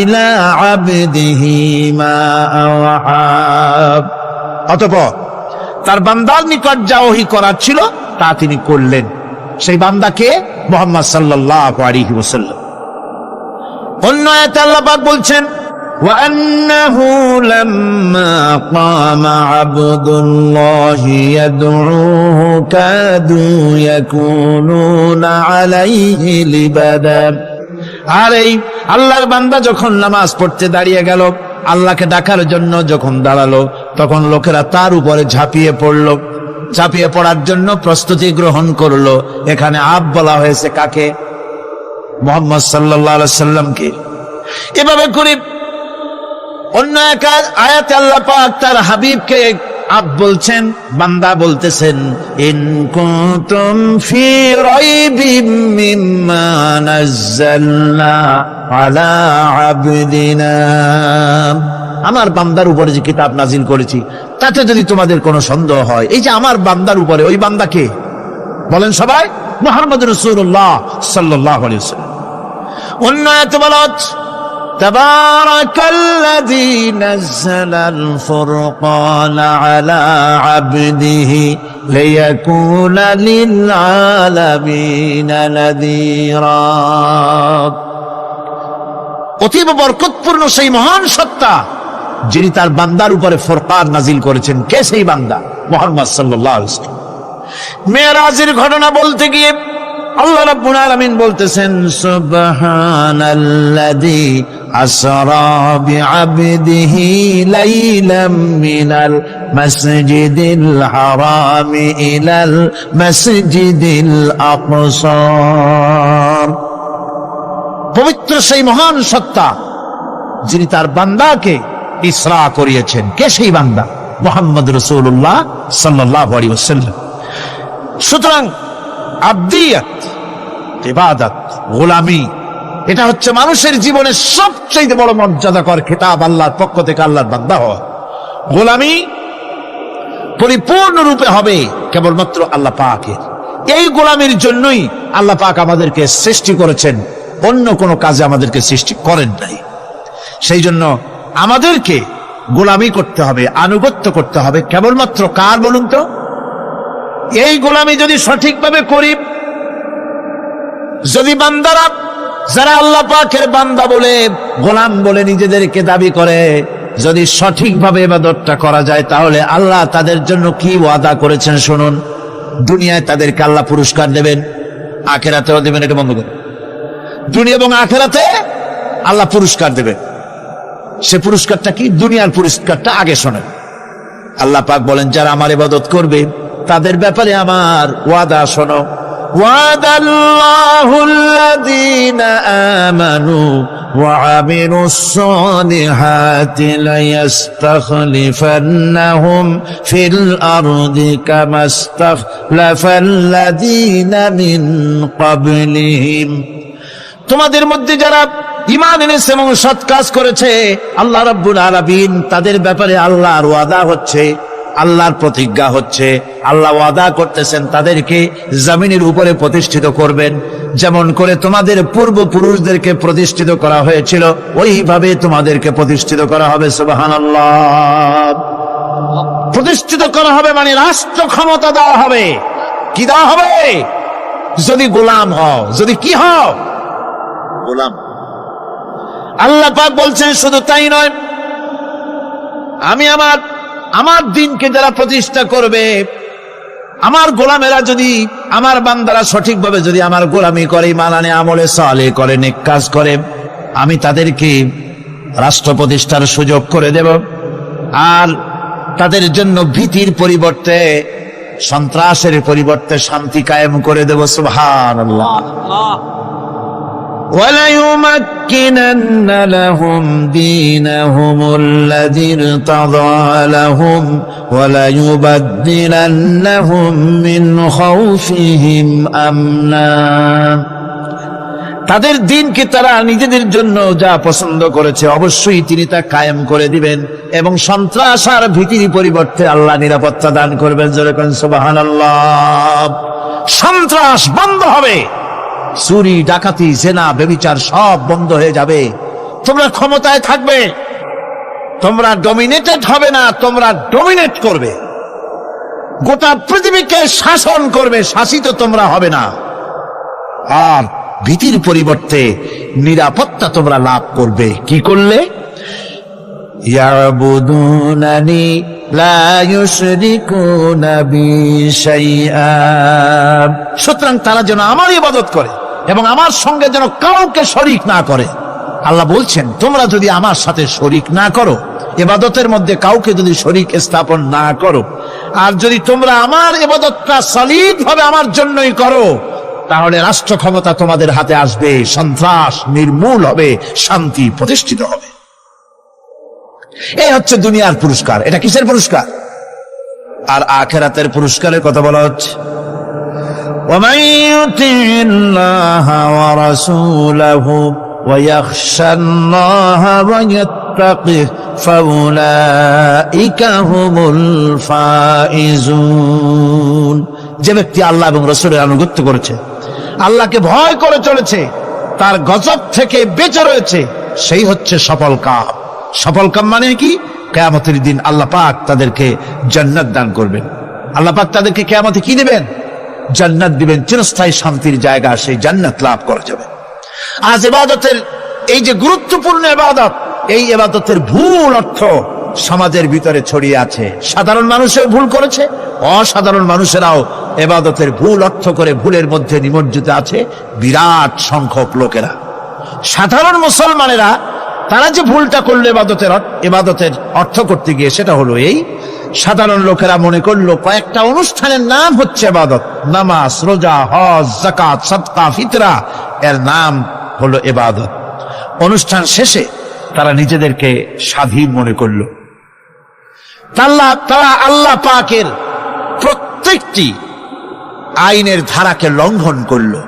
ইলা আবদিহি মা আওহা। অতঃপর তার বান্দার নিকট যা ওহী করার ছিল তা তিনি করলেন। সেই বান্দাকে মুহাম্মদ সাল্লাল্লাহু আলাইহি ওয়াসাল্লাম। অন্য আয়াতে আল্লাহ পাক বলছেন, وأنه لما قام عبد الله يدعوه كادوا يكونون عليه لبدا। আর এই আল্লাহর বান্দা যখন নামাজ পড়তে দাঁড়িয়ে গেল, আল্লাহকে ডাকার জন্য যখন দাঁড়ালো, তখন লোকেরা তার উপরে ঝাঁপিয়ে পড়লো। ঝাঁপিয়ে পড়ার জন্য প্রস্তুতি গ্রহণ করলো। এখানে আব্দ বলা হয়েছে কাকে? মুহাম্মদ সাল্লাল্লাহু আলাইহি সাল্লামকে। এভাবে করে অন্য এক আয়াতে আল্লাহ পাক তার হাবিবকে আব্দ বলছেন, বান্দা বলতেছেন, ইন কুনতুম ফি রাইবিম মিম্মা নাযালনা আলা আবদিনা। আমার বান্দার উপরে যে কিতাব নাজিল করেছি তাতে যদি তোমাদের কোনো সন্দেহ হয়, এই যে আমার বান্দার উপরে, ওই বান্দাকে বলেন সবাই? মুহাম্মদ রাসূলুল্লাহ সাল্লাল্লাহু আলাইহি ওয়াসাল্লাম। অন্য আয়াতে বলা হচ্ছে, تبارك الذي نزل الفرقان على عبده ليكون للعالمين نذيرا। অতীব বরকতপূর্ণ সেই মহান সত্তা যিনি তার বান্দার উপরে ফুরকান নাজিল করেছেন। কে সেই বান্দা? মুহাম্মদ সাল্লাল্লাহু আলাইহি ওয়াসাল্লাম। মেরাজের ঘটনা বলতে গিয়ে আল্লাহ রাব্বুল আলামিন বলতেছেন, সুবহানাল্লাযী আসরা বিআবদিহি লাইলাম মিনাল মাসজিদিল হারামি ইলাল মাসজিদিল আকসা। পবিত্র সেই মহান সত্তা যিনি তার বান্দাকে ইসরা করিয়েছেন। কে সেই বান্দা? মুহাম্মদ রাসূলুল্লাহ সাল্লাল্লাহু আলাইহি ওয়াসাল্লাম। সুতরাং আবদিয়াত, ইবাদত, গোলামি, এটা হচ্ছে মানুষের জীবনের সবচেয়ে বড় মর্যাদাকর খেতাব আল্লাহর পক্ষ থেকে আল্লাহর বান্দা হওয়া। গোলামি পরিপূর্ণরূপে হবে কেবলমাত্র আল্লাহ পাকের। এই গোলামির জন্যই আল্লাহ পাক আমাদেরকে সৃষ্টি করেছেন,
অন্য কোনো কাজে আমাদেরকে সৃষ্টি করেন নাই। সেই জন্য আমাদেরকে গোলামি করতে হবে, আনুগত্য করতে হবে কেবলমাত্র কার বলুন তো? এই গোলামি যদি সঠিকভাবে করি, যদি বান্দারা যারা আল্লাহ পাকের বান্দা বলে গোলাম বলে নিজেদেরকে দাবি করে, যদি সঠিকভাবে ইবাদতটা করা যায়, তাহলে আল্লাহ তাদের জন্য কি ওয়াদা করেছেন শুনুন। দুনিয়ায় তাদেরকে আল্লাহ পুরস্কার দেবেন, আখিরাতেও দেবেন। এটা বন্ধ করে, দুনিয়া এবং আখিরাতে আল্লাহ পুরস্কার দেবেন। সে পুরস্কারটা কি? দুনিয়ার পুরস্কারটা আগে শোনেন। আল্লাহ পাক বলেন, যারা আমার ইবাদত করবে তাদের ব্যাপারে আমার ওয়াদা শোনো। ওয়াদাল্লাহুল্লাযীনা আমানু ওয়া আমিলুস সালিহাতি লায়াস্তাখলিফান্নাহুম ফিল আরদি কামাস্তাখলাফাল্লাযীনা মিন ক্বাবলিহিম। তোমাদের মধ্যে যারা ঈমান এনেছে এবং সৎ কাজ করেছে, আল্লাহ রাব্বুল আলামিন তাদের ব্যাপারে আল্লাহর ওয়াদা হচ্ছে, আল্লাহর প্রতিজ্ঞা হচ্ছে, আল্লাহ ওয়াদা করতেছেন তাদেরকে জমিনের উপরে প্রতিষ্ঠিত করবেন। যেমন করে তোমাদের পূর্বপুরুষদেরকে প্রতিষ্ঠিত করা হয়েছিল, ওইভাবে তোমাদেরকে প্রতিষ্ঠিত করা হবে। সুবহানাল্লাহ। প্রতিষ্ঠিত করা হবে মানে রাষ্ট্র ক্ষমতা দেওয়া হবে। কি দেওয়া হবে? যদি গোলাম হও, যদি কি হও? গোলাম। আল্লাহ পাক বলছেন শুধু তাই নয়, আমি আমার দিনকে যারা প্রতিষ্ঠা করবে, আমার গোলামেরা যদি, আমার বান্দারা সঠিকভাবে যদি আমার গোলামি করে, ঈমান আনে, আমলে সালেহ করে, নেক কাজ করে, আমি তাদেরকে রাষ্ট্র প্রতিষ্ঠার সুযোগ করে দেব। আর তাদের জন্য ভীতির পরিবর্তে, সন্ত্রাসের পরিবর্তে শান্তি কায়েম করে দেব। সুবহানাল্লাহ। وَلَيُمَكِّنَنَّ لَهُمْ دِينَهُمُ الَّذِي ارْتَضَىٰ لَهُمْ وَلَيُبَدِّلَنَّهُم مِّنْ خَوْفِهِمْ أَمْنًا। তাদের দিনকে তারা নিজেদের জন্য যা পছন্দ করেছে অবশ্যই তিনি তা কায়েম করে দিবেন, এবং সন্ত্রাস আর ভীতির পরিবর্তে আল্লাহ নিরাপত্তা দান করবেন। যেরকম সুবহানাল্লাহ। সন্ত্রাস বন্ধ হবে, চুরি, ডাকাতি, জেনা, ব্যভিচার সব বন্ধ হয়ে যাবে। তোমরা ক্ষমতায় থাকবে, তোমরা ডমিনেটেড হবে না, তোমরা ডমিনেট করবে। গোটা পৃথিবীকে শাসন করবে, শাসিত তোমরা হবে না। আর ভীতির পরিবর্তে নিরাপত্তা তোমরা লাভ করবে। কি করলে? ইয়াবুদুনানি লা ইউশরিকুনা বি শাইআ। সুতরাং তারা যেন আমার ইবাদত করে এবং আমার সঙ্গে যেন কাউকে শরীক না করে। আল্লাহ বলছেন, তোমরা যদি আমার সাথে শরীক না করো, ইবাদতের মধ্যে কাউকে যদি শরীক স্থাপন না করো, আর যদি তোমরা আমার ইবাদতটা সলিড ভাবে আমার জন্যই করো, তাহলে রাষ্ট্র ক্ষমতা তোমাদের হাতে আসবে, সন্ত্রাস নির্মূল হবে, শান্তি প্রতিষ্ঠিত হবে। এই হচ্ছে দুনিয়ার পুরস্কার। এটা কিসের পুরস্কার? আর আখিরাতের পুরস্কারের কথা বলা হচ্ছে। وَمَن يُطِعِ اللَّهَ وَرَسُولَهُ وَيَخْشَ اللَّهَ وَيَتَّقِهِ فَأُولَئِكَ هُمُ الْفَائِزُونَ। যে ব্যক্তি আল্লাহ এবং রাসূলের আনুগত্য করেছে, আল্লাহকে ভয় করে চলেছে, তার গজব থেকে বেঁচে রয়েছে, সেই হচ্ছে সফল কাম। সফল কাম মানে কি? কিয়ামতের দিন আল্লাহ পাক তাদেরকে জান্নাত দান করবেন। আল্লাহ পাক তাদেরকে কিয়ামতে কি দিবেন? জান্নাত দিবেন, চিরস্থায়ী শান্তির জায়গা, সেই জান্নাত লাভ করা যাবে। আজ ইবাদতের এই যে গুরুত্বপূর্ণ ইবাদত, এই ইবাদতের ভুল অর্থ সমাজের ভিতরে ছড়িয়ে আছে। সাধারণ মানুষও ভুল করেছে, অসাধারণ মানুষেরাও ইবাদতের ভুল অর্থ করে ভুলের মধ্যে নিমজ্জিত আছে বিরাট সংখ্যক লোকেরা। সাধারণ মুসলমানেরা তারা যে ভুলটা করলো ইবাদতের অর্থ করতে গিয়ে, সেটা হলো এই, সাধারণ লোকেরা মনে করলো কয়েকটা অনুষ্ঠানের নাম হচ্ছে ইবাদত, নামাজ, রোজা, হজ, যাকাত, সাদকা, ফিতরা, এর নাম হলো ইবাদত। অনুষ্ঠান শেষে তারা নিজেদেরকে স্বাধীন মনে করলো। তারা আল্লাহ পাকের প্রত্যেকটি আইনের ধারাকে লঙ্ঘন করলো।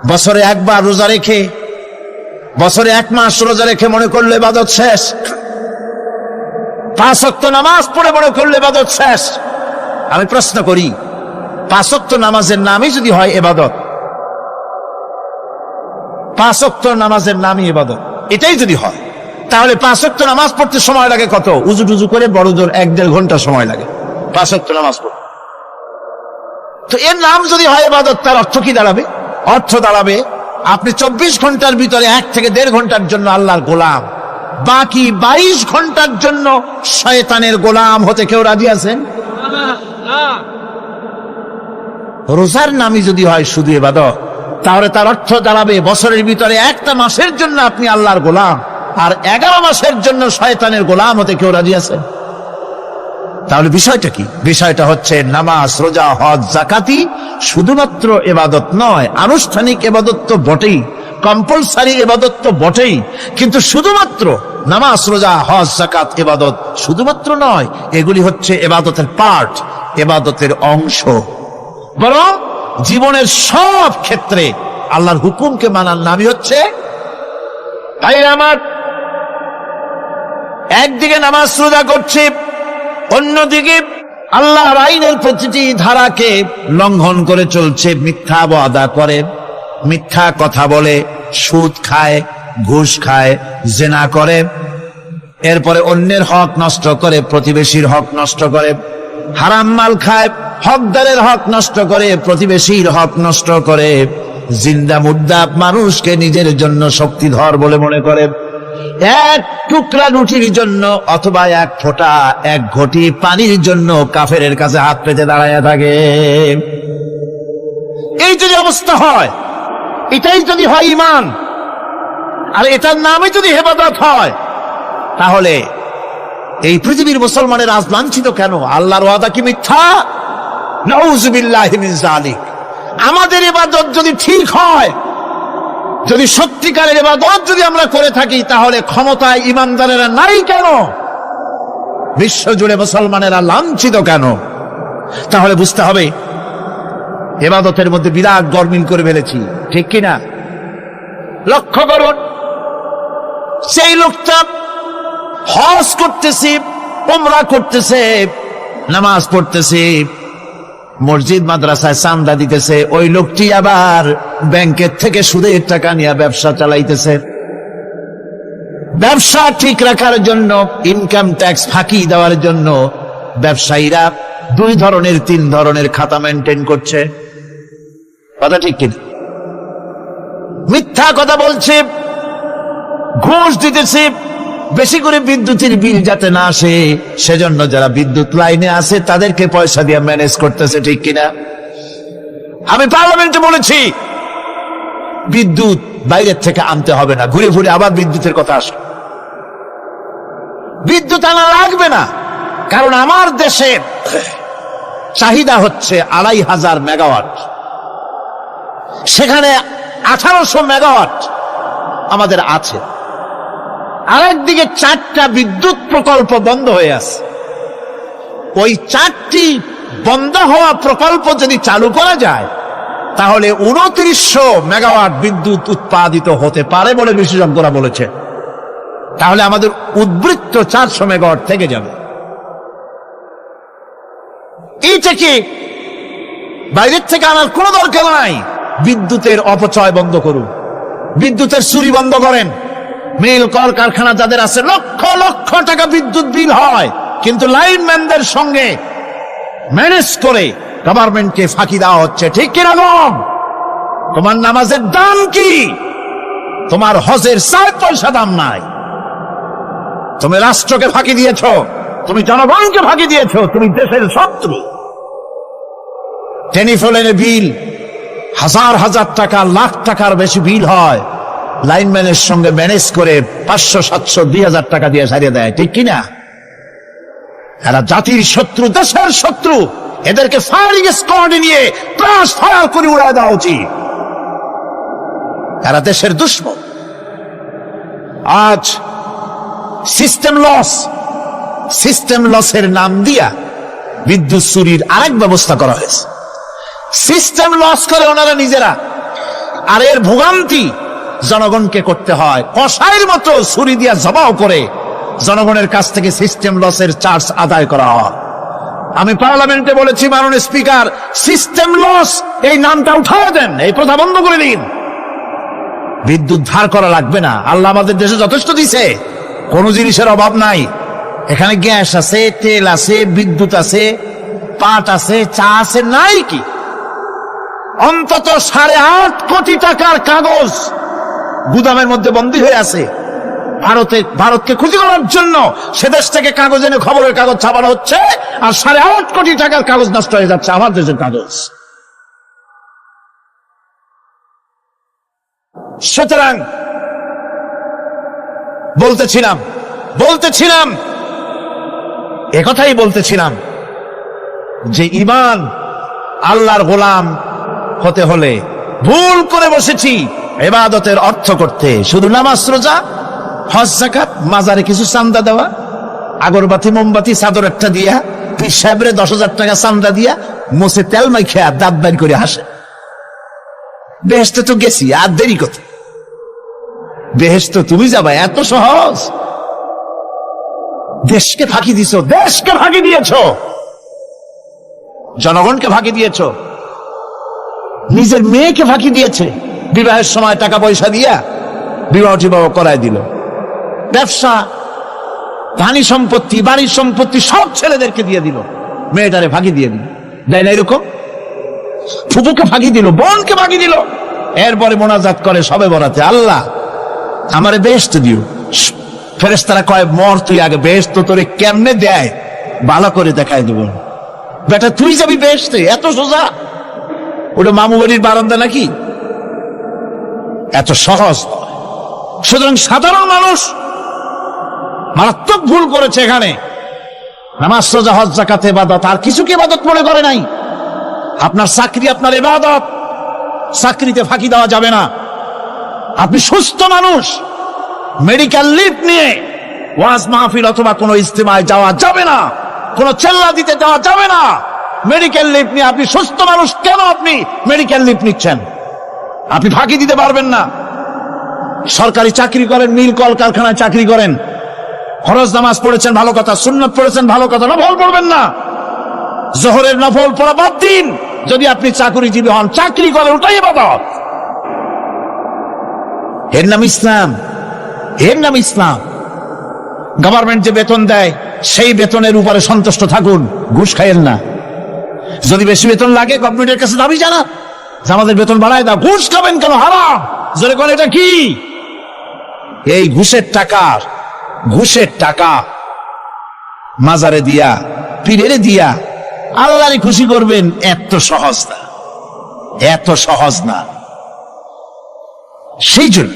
বছরে একবার রোজা রেখে, বছরে 1 মাস রোজা রেখে মনে করলো ইবাদত শেষ। 5 ওয়াক্ত নামাজ পড়ে মনে করলো ইবাদত শেষ। আমি প্রশ্ন করি, 5 ওয়াক্ত নামাজের নামই যদি হয় ইবাদত, 5 ওয়াক্ত নামাজের নামই ইবাদত, এটাই যদি হয় তাহলে 5 ওয়াক্ত নামাজ পড়তে সময় লাগে কত? উজু টুজু করে বড় জোর 1-1.5 ঘন্টা সময় লাগে 5 ওয়াক্ত নামাজ পড়তে। তো এর নাম যদি হয় ইবাদত, তার অর্থ কি দাঁড়াবে? অর্থ দাঁড়াবে আপনি 24 ঘন্টার ভিতরে 1 থেকে 1.5 ঘন্টার জন্য আল্লাহর গোলাম, বাকি 22 ঘন্টার জন্য শয়তানের গোলাম হতে কেউ রাজি আছেন? রোজার নামই যদি হয় শুধু ইবাদত, তাহলে তার অর্থ দাঁড়াবে বছরের ভিতরে 1টা মাসের জন্য আপনি আল্লাহর গোলাম, আর 11 মাসের জন্য শয়তানের গোলাম হতে কেউ রাজি আছেন? তাহলে বিষয়টা কি? বিষয়টা হচ্ছে নামাজ, রোজা, হজ, যাকাতি শুধুমাত্র ইবাদত নয়, আনুষ্ঠানিক ইবাদত তো বটেই, কম্পালসারি ইবাদত তো বটেই, কিন্তু শুধুমাত্র নামাজ, রোজা, হজ, যাকাত ইবাদত শুধুমাত্র নয়, এগুলি হচ্ছে ইবাদতের পার্ট, ইবাদতের অংশ। বরং জীবনের সব ক্ষেত্রে আল্লাহর হুকুমকে মানার নামই হচ্ছে আমার একদিকে নামাজ রোজা করছে, অন্যদিকে আল্লাহর আইনের প্রতিটি ধারাকে লঙ্ঘন করে চলছে, মিথ্যা ওয়াদা করে, মিথ্যা কথা বলে, সুদ খায়, ঘুষ খায়, জিনা করে, এরপরে অন্যের হক নষ্ট করে, প্রতিবেশীর হক নষ্ট করে, হারাম মাল খায়, হকদারের হক নষ্ট করে, প্রতিবেশীর হক নষ্ট করে, জিন্দা মুর্দা মানুষকে নিজের জন্য শক্তিধর বলে মনে করে, 1 টুকরা রুটির জন্য অথবা 1 ফোঁটা 1 ঘটি পানির জন্য কাফেরের কাছে হাত পেতে দাঁড়ায় থাকে। এই যদি অবস্থা হয়, এটাই যদি হয় ঈমান, আর এটার নামে যদি ইবাদত হয়, তাহলে এই পৃথিবীর মুসলমানের আজ লাঞ্ছিত কেন? আল্লাহর ওয়াদা কি মিথ্যা? নাউযুবিল্লাহি মিন যালিক। আমাদের ইবাদত যদি ঠিক হয়, যদি সত্যিকারের ইবাদত যদি আমরা করে থাকি, তাহলে ক্ষমতায় ইমানদারেরা নাই কেন? বিশ্বজুড়ে মুসলমানেরা লাঞ্ছিত কেন? তাহলে বুঝতে হবে ইবাদতের মধ্যে বিরাট গরমিল করে ফেলেছি, ঠিক কিনা? লক্ষ্য করুন, সেই লোকটা হজ করতেছে, উমরা করতেছে, নামাজ পড়তেছে, মসজিদ মাদ্রাসায় চান্দা দিতেছে, ওই লোকটি আবার ব্যাংকের থেকে সুদের টাকা নিয়ে ব্যবসা চালাইতেছে। ব্যবসা ঠিক রাখার জন্য, ইনকাম ট্যাক্স ফাঁকি দেওয়ার জন্য ব্যবসায়ীরা 2 ধরনের 3 ধরনের খাতা মেনটেন করছে। কথা ঠিক কিনা? মিথ্যা কথা বলছে, ঘুষ দিতেছে, বেশি করে বিদ্যুতের বিল যাতে না আসে সেজন্য যারা বিদ্যুৎ লাইনে আছে তাদেরকে পয়সা দিয়ে ম্যানেজ করতেছে, ঠিক কিনা? আমি পার্লামেন্টে বলেছি বিদ্যুৎ বাইরের থেকে আনতে হবে না, ঘুরে ঘুরে আবার বিদ্যুতের কথা আসে। বিদ্যুৎ আনা লাগবে না, কারণ আমার দেশে চাহিদা হচ্ছে 2500 মেগাওয়াট, সেখানে 1800 মেগাওয়াট আমাদের আছে। আরেকদিকে 4টা বিদ্যুৎ প্রকল্প বন্ধ হয়ে আছে। ওই 4টি বন্ধ হওয়া প্রকল্প যদি চালু করা যায়, তাহলে 2900 মেগাওয়াট বিদ্যুৎ উৎপাদিত হতে পারে বলে বিশেষজ্ঞরা বলেছে। তাহলে আমাদের উদ্বৃত্ত 400 মেগাওয়াট থেকে যাবে। এইটা কি বাইরের থেকে আনার কোনো দরকার নাই। বিদ্যুতের অপচয় বন্ধ করুন, বিদ্যুতের চুরি বন্ধ করেন। মিল কল কারখানা যাদের আছে, লক্ষ লক্ষ টাকা বিদ্যুৎ বিল হয়, কিন্তু লাইনম্যানদের সঙ্গে ম্যানেজ করে গভর্নমেন্টকে ফাঁকি দেওয়া হচ্ছে, ঠিক কিনা? তোমার নামাজের দাম কি? তোমার হজের 4 পয়সা দাম নাই। তুমি রাষ্ট্রকে ফাঁকি দিয়েছ, তুমি জনগণকে ফাঁকি দিয়েছ, তুমি দেশের শত্রু। টেলিফোনের বিল 1000 টাকা, লাখ টাকার বেশি বিল হয়, লাইনম্যানের সঙ্গে ম্যানেজ করে 500, 700, 2000 টাকা দিয়ে সারিয়ে দেয়, ঠিক কিনা? এরা জাতির শত্রু, দেশের শত্রু। এদেরকে ফায়ারিং স্কোয়াডে নিয়ে ক্রাশ ফায়ার করে উড়ায় দেওয়া উচিত। এরা দেশের দুশ্মন। আজ সিস্টেম লসের নাম দিয়া বিদ্যুৎ চুরির আরেক ব্যবস্থা করা হয়েছে। সিস্টেম লস করে ওনারা নিজেরা, আর এর ভোগান্তি জনগণকে করতে হয়। কসাইয়ের মতো ছুরি দিয়া জবাও করে জনগণের কাছ থেকে সিস্টেম লসের চার্জ আদায় করা হয়। আমি পার্লামেন্টে বলেছি, মাননীয় স্পিকার, সিস্টেম লস এই নামটা উঠায় দেন, এই প্রথা বন্ধ করে দিন। বিদ্যুৎ ধার করা লাগবে না। আল্লাহ আমাদের দেশে যথেষ্ট দিছে, কোনো জিনিসের অভাব নাই। এখানে গ্যাস আছে, তেল আছে, বিদ্যুৎ আছে, পাট আছে, চা আছে, নাই কি? অন্তত 8.5 কোটি টাকার কাগজ গুদামের মধ্যে বন্দী হয়ে আছে। ভারতকে ক্ষতি করার জন্য সে দেশ থেকে কাগজ এনে খবরের কাগজ ছাপানো হচ্ছে, আর 8.5 কোটি টাকার কাগজ নষ্ট হয়ে যাচ্ছে, আমার দেশের কাগজ। সুতরাং বলতেছিলাম একথাই বলতেছিলাম যে ঈমান আল্লাহর গোলাম হতে হলে ভুল করে বসেছি ইবাদতের অর্থ করতে, শুধু নামাজ, রোজা, হজ, যাকাত, মাজারে কিছু চান্দা দেওয়া, আগরবাতি, মোমবাতি, চাদর একটা দিয়া, পীর সাহেবরে 10,000 টাকা চান্দা দিয়া, মোছে তেল মাইখা দাঁত বাইর করে হাসে। বেহেশতে তো গেছি, আর দেরি কত? বেহেশতে তুমি যাবা, এত সহজ? দেশকে ফাঁকি দিছ, দেশকে ফাঁকি দিয়েছ, জনগণকে ফাঁকি দিয়েছ, নিজের মেয়েকে ফাঁকি দিয়েছে। বিবাহের সময় টাকা পয়সা দিয়া বিবাহ টিবাহ করায় দিল। ব্যবসা, ধনী সম্পত্তি, বাড়ির সম্পত্তি সব ছেলেদেরকে দিয়ে দিল, মেয়েটারে ফাঁকি দিয়ে দিল। দেয় না এরকম? ফুপুকে ফাঁকি দিল, বোনকে ফাঁকি দিল। এরপরে মোনাজাত করে সবে বরাতে, আল্লাহ আমারে বেহেশত দিও। ফেরেশতারা কয়, মর তুই আগে, বেহেশত তোরে কেমনে দেয় ভালো করে দেখাই দেব। বেটা তুই যাবি বেহেশতে? এত সোজা? ওটা মামু বাড়ির বারান্দা নাকি? এত সহজ। সুতরাং সাধারণ মানুষ মারাত্মক ভুল করেছে এখানে। নামাজ, রোজা, হজ, যাকাত ইবাদত, আর কিছু কি ইবাদত মনে করে নাই? আপনার চাকরি আপনার ইবাদত, চাকরিতে ফাঁকি দেওয়া যাবে না। আপনি সুস্থ মানুষ, মেডিকেল লিভ নিয়ে ওয়াজ মাহফিল অথবা কোনো ইজতিমায় যাওয়া যাবে না, কোনো চেল্লা দিতে যাওয়া যাবে না। মেডিকেল লিভ নিয়ে আপনি সুস্থ মানুষ, কেন আপনি মেডিকেল লিভ নিচ্ছেন? আপনি ফাঁকি দিতে পারবেন না। সরকারি চাকরি করেন, মিল কল কারখানায় চাকরি করেন, ফরজ নামাজ পড়েছেন ভালো কথা, সুন্নাত পড়েছেন ভালো কথা, নফল পড়বেন না। জোহরের নফল পড়া বাদ দিন। যদি আপনি চাকরিজীবী হন, চাকরি করেন, ওটাই ইবাদত। এর নাম ইসলাম, এর নাম ইসলাম। গভর্নমেন্ট যে বেতন দেয় সেই বেতনের উপরে সন্তুষ্ট থাকুন, ঘুষ খাইয়েন না। যদি বেশি বেতন লাগে গভর্নমেন্টের কাছে দাবি জানান যে আমাদের বেতন বাড়ায় দাও। ঘুষ খাবেন কেন? হারাম। জোরে বলেন, এটা কি? এই ঘুষের টাকা মাজারে দিয়া, পীরেরে দিয়া আল্লাহরে খুশি করবেন, এত সহজ না, এত সহজ না। সেই জন্য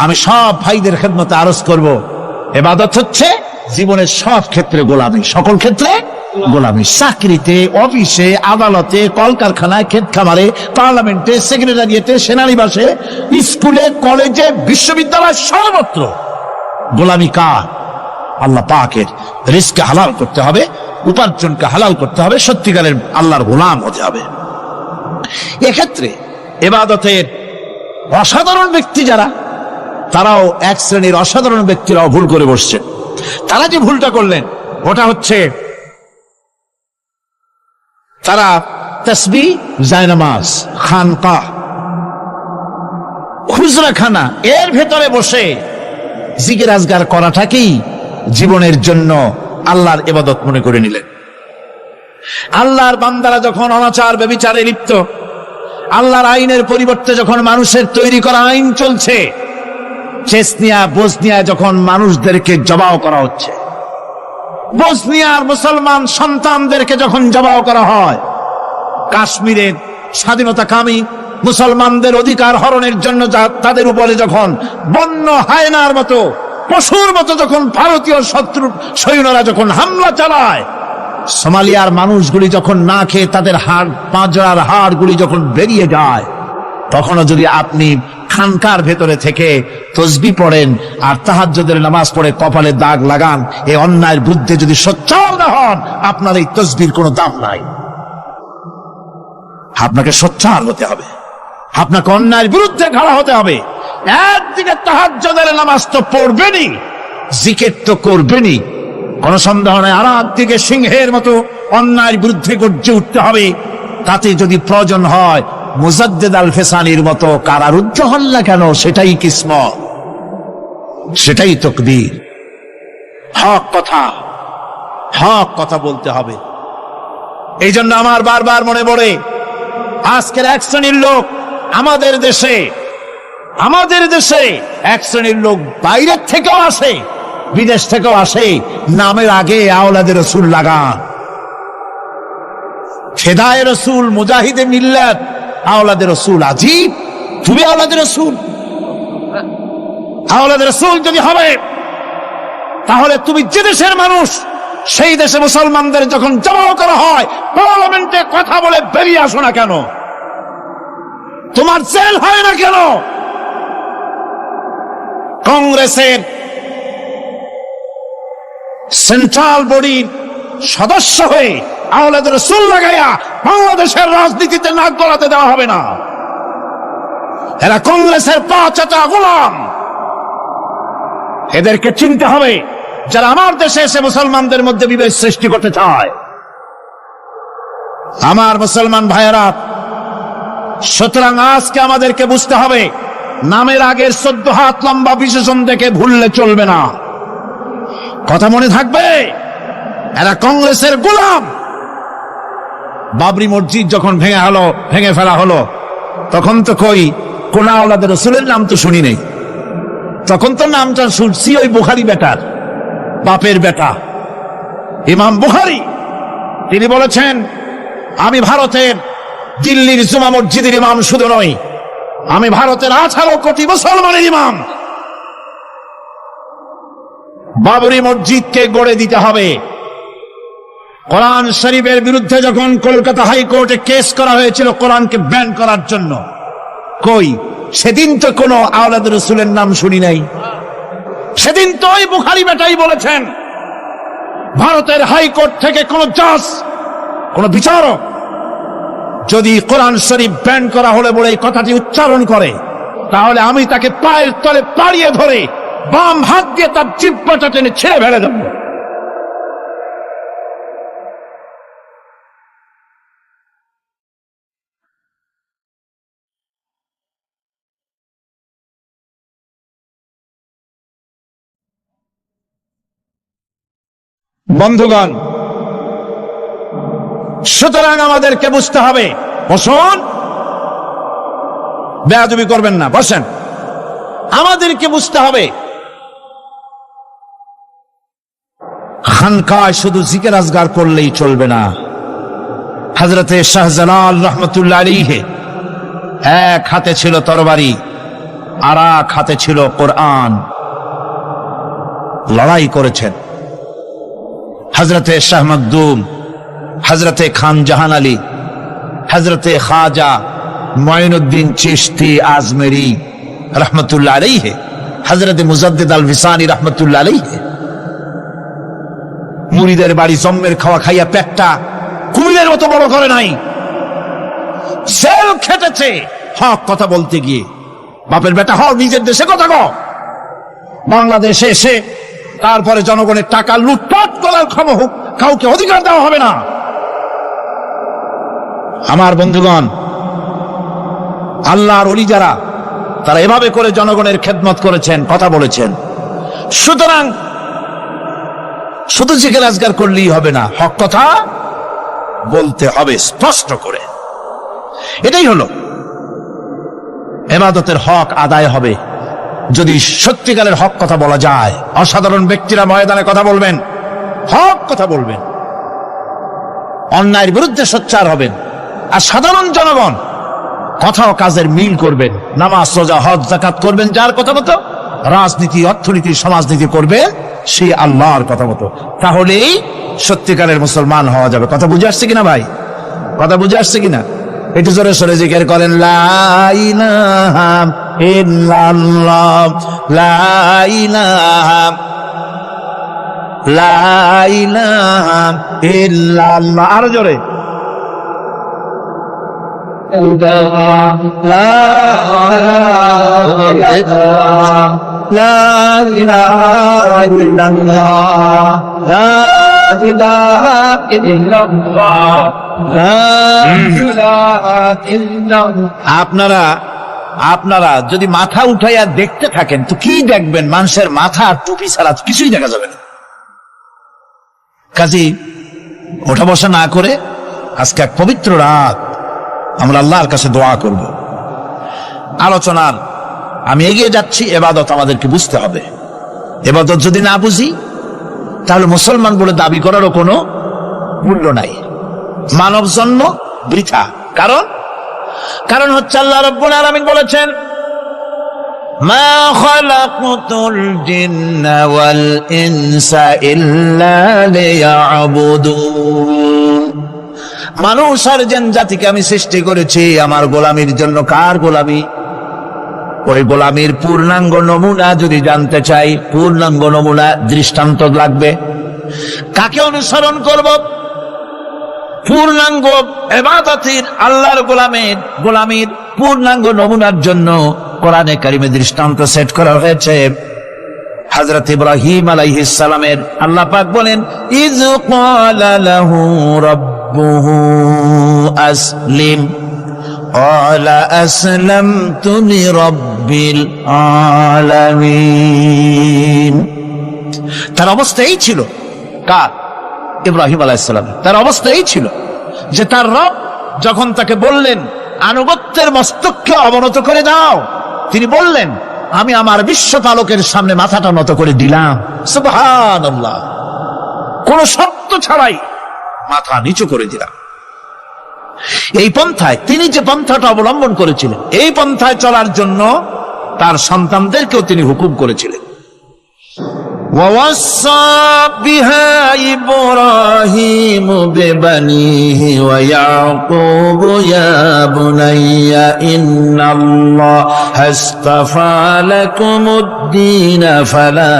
আমি সব ভাইদের খেদমতে আরজ করব, ইবাদত হচ্ছে জীবনের সব ক্ষেত্রে গোলামি, সকল ক্ষেত্রে গোলামি। চাকরিতে, অফিসে, আদালতে, কলকারখানায়, ক্ষেত খামারে, পার্লামেন্টে, সেক্রেটারিয়েটে, সেনানিবাসে, স্কুলে, কলেজে, বিশ্ববিদ্যালয়, সর্বত্র গোলামি কার? আল্লাহ পাকের। রিজকে হালাল করতে হবে, উপার্জনকে হালাল করতে হবে, সত্যিকারের আল্লাহর গোলাম হতে হবে। এক্ষেত্রে ইবাদতের অসাধারণ ব্যক্তি যারা, তারাও এক শ্রেণীর অসাধারণ ব্যক্তিরাও ভুল করে বসছেন। তারা যে ভুলটা করলেন ওটা হচ্ছে, তারা তাসবিহ, জায়নামাজ, খানকাহ, খুজরাখানা এর ভেতরে বসে জিকির আজগার করাটাকেই জীবনের জন্য আল্লাহর ইবাদত মনে করে নিলেন। আল্লাহর বান্দারা যখন অনাচার ব্যভিচারে লিপ্ত, আল্লাহর আইনের পরিবর্তে যখন মানুষের তৈরি করা আইন চলছে, চেচনিয়া, বসনিয়া যখন মানুষদেরকে জবাও করা হচ্ছে, বসনিয়ার মুসলমান সন্তানদেরকে যখন জবাও করা হয়, কাশ্মীরের স্বাধীনতাকামী মুসলমানদের অধিকার হরণের জন্য তাদের উপরে যখন বন্য হায়নার মতো, পশুর মতো যখন ভারতীয় শত্রু সৈন্যরা যখন হামলা চালায়, সোমালিয়ার মানুষগুলি যখন না খেয়ে তাদের হাড়, পাঁজরার হাড়গুলি যখন বেরিয়ে যায়, তখনও যদি আপনি খানকার ভেতরে থেকে তসবিহ পড়েন আর তাহাজ্জুদের নামাজ পড়ে কপালে দাগ লাগান, এই অন্যায়ের বিরুদ্ধে যদি সোচ্চার না হন, আপনার এই তসবির কোনো দাম নাই। আপনাকে সোচ্চার হতে হবে, আপনাকে অন্যায়ের বিরুদ্ধে খাড়া হতে হবে। একদিকে তাহাজ্জুদের নামাজ তো পড়বেনই, জিকির তো করবেনই, কোন সন্দেহ নাই। আর একদিকে সিংহের মতো অন্যায়ের বিরুদ্ধে গর্জে উঠতে হবে। তাতে যদি প্রয়োজন হয় মুজাদ্দিদ আল ফেসানির মতো কারারুদ্ধ হন না কেন, সেটাই কিসমত, সেটাই তকদীর। হক কথা বলতে হবে। এই জন্য আমার বারবার মনে পড়ে আজকের এক শ্রেণীর লোক আমাদের দেশে এক শ্রেণীর লোক বাইরের থেকেও আসে, বিদেশ থেকেও আসে, নামের আগে আওলাদে রসুল লাগান। ফেদায়ে রসুল, মুজাহিদে মিল্লাত, আওলাদে রসুল। আজিব, তুমি আওলাদে রসুল যদি হবে, তাহলে তুমি যে দেশের মানুষ, সেই দেশে মুসলমানদের যখন জবাব করা হয়, পার্লামেন্টে কথা বলে বেরিয়ে আসো না কেন? তোমার জেল হয় না কেন? কংগ্রেসের সেন্ট্রাল বডির সদস্য হয়ে আওলাদে রসুল লাগাইয়া বাংলাদেশের রাজনীতিতে নাক গলাতে দেওয়া হবে না। এরা কংগ্রেসের পা চাটা গোলাম। এদেরকে চিনতে হবে, যারা আমার দেশে এসে মুসলমানদের মধ্যে বিভেদ সৃষ্টি করতে চায়। আমার মুসলমান ভাইয়েরা, সুতরাং আজকে আমাদেরকে বুঝতে হবে, নামের আগের 14 হাত লম্বা বিশেষণ দেখে ভুললে চলবে না। কথা মনে থাকবে, এরা কংগ্রেসের গোলাম। বাবরি মসজিদ যখন ভেঙে ফেলা হলো, তখন তো কোন আওলাদে রসুলের নাম তো শুনি নেই। তখন তো নামটা শুনছি ওই বুখারী বেটার, বাপের বেটা ইমাম বুখারী। তিনি বলেছেন, আমি ভারতের দিল্লির জুমা মসজিদের ইমাম শুধু নই, আমি ভারতের 18 কোটি মুসলমানের ইমাম। বাবরি মসজিদকে গড়ে দিতে হবে। কোরআন শরীফের বিরুদ্ধে যখন কলকাতা হাইকোর্টে কেস করা হয়েছিল কোরআনকে ব্যান করার জন্য, সেদিন তো কোনো আওলাদ রসুলের নাম শুনি নাই। সেদিন তো ওই বুখারী বেটাই বলেছেন, ভারতের হাইকোর্ট থেকে কোন জাজ, কোন বিচারক যদি কোরআন শরীফ ব্যান করা হলে বলে এই কথাটি উচ্চারণ করে, তাহলে আমি তাকে পায়ের তলে পাড়িয়ে ধরে বাম হাত দিয়ে তার জিহ্বাটা টেনে ছেড়ে ফেলে দেব। বন্ধুগণ, সুতরাং আমাদেরকে বুঝতে হবে, বসুন, বেয়াদবি করবেন না, বসেন। আমাদেরকে বুঝতে হবে, খানকায় শুধু জিকির আজগার করলেই চলবে না। হযরতে শাহজালাল রহমতুল্লাহ আলাইহি এক হাতে ছিল তরবারি, আর এক হাতে ছিল কোরআন। লড়াই করেছেন। হযরতে শাহ মখদুম, হযরতে খান জাহান আলী, হযরতে খাজা মঈনুদ্দিন চিশতি আজমেরি রহমতুল্লাহ আলাইহি, হযরতে মুজাদ্দিদ আল ফিসানি রহমতুল্লাহ আলাইহি। মুরিদের বাড়ি জম্মের খাওয়া খাইয়া পেটটা কুমিরের মতো বড় করে নাই। জেল খেটেছে হক কথা বলতে গিয়ে। বাপের বেটা হও, নিজের দেশে কথা কও। বাংলাদেশে এসে তারপরে জনগণের টাকা লুটপাট করার কাউকে অধিকার দেওয়া হবে না। আমার বন্ধুগণ, আল্লাহর ওলি যারা, তারা এভাবে করে জনগণের খেদমত করেছেন, কথা বলেছেন। সুতরাং শুধু জিকির আজগার করলেই হবে না, হক কথা বলতে হবে স্পষ্ট করে। এটাই হলো ইবাদতের হক আদায় হবে যদি সত্যিকারের হক কথা বলা যায়। অসাধারণ ব্যক্তিরা ময়দানে কথা বলবেন, হক কথা বলবেন, অন্যায়ের বিরুদ্ধে সোচ্চার হবেন। আর সাধারণ জনগণ কথা ও কাজের মিল করবেন, নামাজ রোজা হজ যাকাত করবেন যার কথা মতো, রাজনীতি অর্থনীতি সমাজনীতি করবে সেই আল্লাহর কথা মতো। তাহলেই সত্যিকারের মুসলমান হওয়া যাবে। কথা বুঝে আসছে কিনা ভাই? কথা বুঝে আসছে কিনা? একটু জোরে সরে জিকির করেন, লা ইলাহা ইল্লাল্লাহ, লা ইলাহা, লা ইলাহা ইল্লাল্লাহ। আরো জোরে, লা ইলাহা ইল্লাল্লাহ, লা ইলাহা ইল্লাল্লাহ, লা ইলাহা ইল্লাল্লাহ। আপনারা যদি মাথা উঠাইয়া দেখতে থাকেন তো কি দেখবেন? মানুষের মাথা আর টুপি ছাড়া কিছুই দেখা যাবে না। কাজী ওঠা বসা না করে আজকে এক পবিত্র রাত আমরা আল্লাহর কাছে দোয়া করব। আলোচনার আমি এগিয়ে যাচ্ছি। এবাদত আমাদেরকে বুঝতে হবে। এবাদত যদি না বুঝি তাহলে মুসলমান বলে দাবি করারও কোনো মূল্য নাই। মানব জন্ম বৃথা। কারণ হচ্ছে আল্লাহ রাব্বুল আলামিন বলেছেন, মা খালাকতুল জিন্না ওয়াল ইনসা ইল্লা লিয়াবুদুন। মানুষ আর জিন জাতিকে আমি সৃষ্টি করেছি আমার গোলামির জন্য। কার গোলামি? ওই গোলামির পূর্ণাঙ্গ নমুনা যদি জানতে চাই, পূর্ণাঙ্গ নমুনা দৃষ্টান্ত লাগবে। কাকে অনুসরণ করব? পূর্ণাঙ্গ ইবাদতের আল্লাহর গোলামির পূর্ণাঙ্গ নমুনার জন্য কোরআনে কারিমে দৃষ্টান্ত সেট করা হয়েছে। হযরত ইব্রাহিম আলাইহিস সালামের আল্লাহ পাক বলেন, ইয ক্বালা লাহু রাব্বুহু আসলিম ক্বালা আসলামতু লিরাব্বিল আলামিন। তার অবস্থা এই ছিল। কার? ইব্রাহিম আলাইহিস সালাম। তার অবস্থা এই ছিল যে তার রব যখন তাকে বললেন আনুগত্যের মস্তককে অবনত করে দাও, তিনি বললেন আমি আমার বিশ্বপালকের সামনে মাথাটা নত করে দিলাম। সুবহানাল্লাহ। কোন শর্ত ছাড়াই মাথা নিচু করে দিলাম। এই পন্থায় তিনি যে পন্থাটা অবলম্বন করেছিলেন, এই পন্থায় চলার জন্য তার সন্তানদেরকেও তিনি হুকুম করেছিলেন। ووصى بها إبراهيم ببنيه ويعقوب يا بني إن الله اصطفى لكم الدين فلا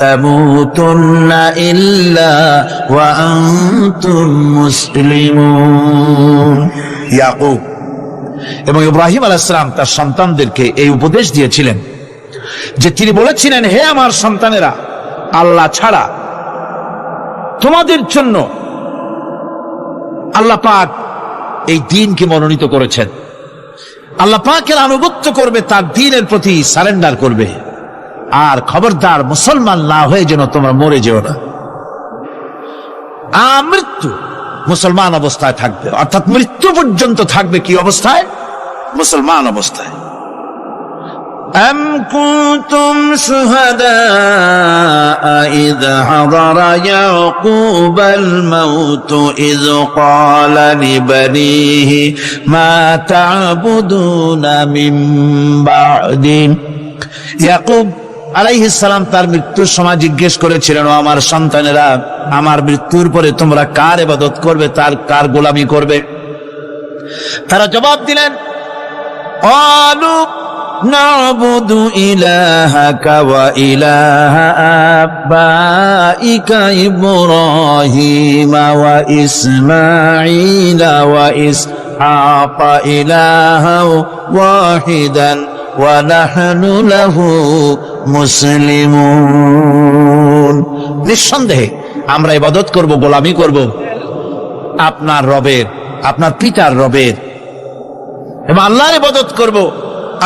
تموتن إلا وأنتم مسلمون। ইয়াকুব এবং ইব্রাহিম আলাইহিস সালাম তার সন্তানদেরকে এই উপদেশ দিয়েছিলেন যে তিনি বলেছিলেন, হে আমার সন্তানেরা, আল্লাহ ছাড়া তোমাদের জন্য আল্লাহ পাক এই দ্বীনকে মনোনীত করেছেন। আল্লাহ পাকের আনুগত্য করবে, তার দ্বীনের প্রতি সারেন্ডার করবে। আর খবরদার মুসলমান না হয়ে যেন তোমরা মরে যেও না। মৃত্যু মুসলমান অবস্থায় থাকবে, অর্থাৎ মৃত্যু পর্যন্ত থাকবে কি অবস্থায়? মুসলমান অবস্থায়। أم كنتم شهداء إذ حضر يعقوب الموت إذ قال لبنيه ما تعبدون من بعدي। ইয়াকুব আলাইহিস সালাম তার মৃত্যুর সময় জিজ্ঞেস করেছিলেন, ও আমার সন্তানেরা, আমার মৃত্যুর পরে তোমরা কার ইবাদত করবে, কার গোলামি করবে? তারা জবাব দিলেন, قالوا نعبد إلهك وإله آبائك إبراهيم وإسماعيل وإسحاق إلها واحدا ونحن له মুসলিমুন। নিঃসন্দেহে আমরা ইবাদত করব, গোলামি করব আপনার রবের, আপনার পিতার রবের, এবং আল্লাহর ইবাদত করব।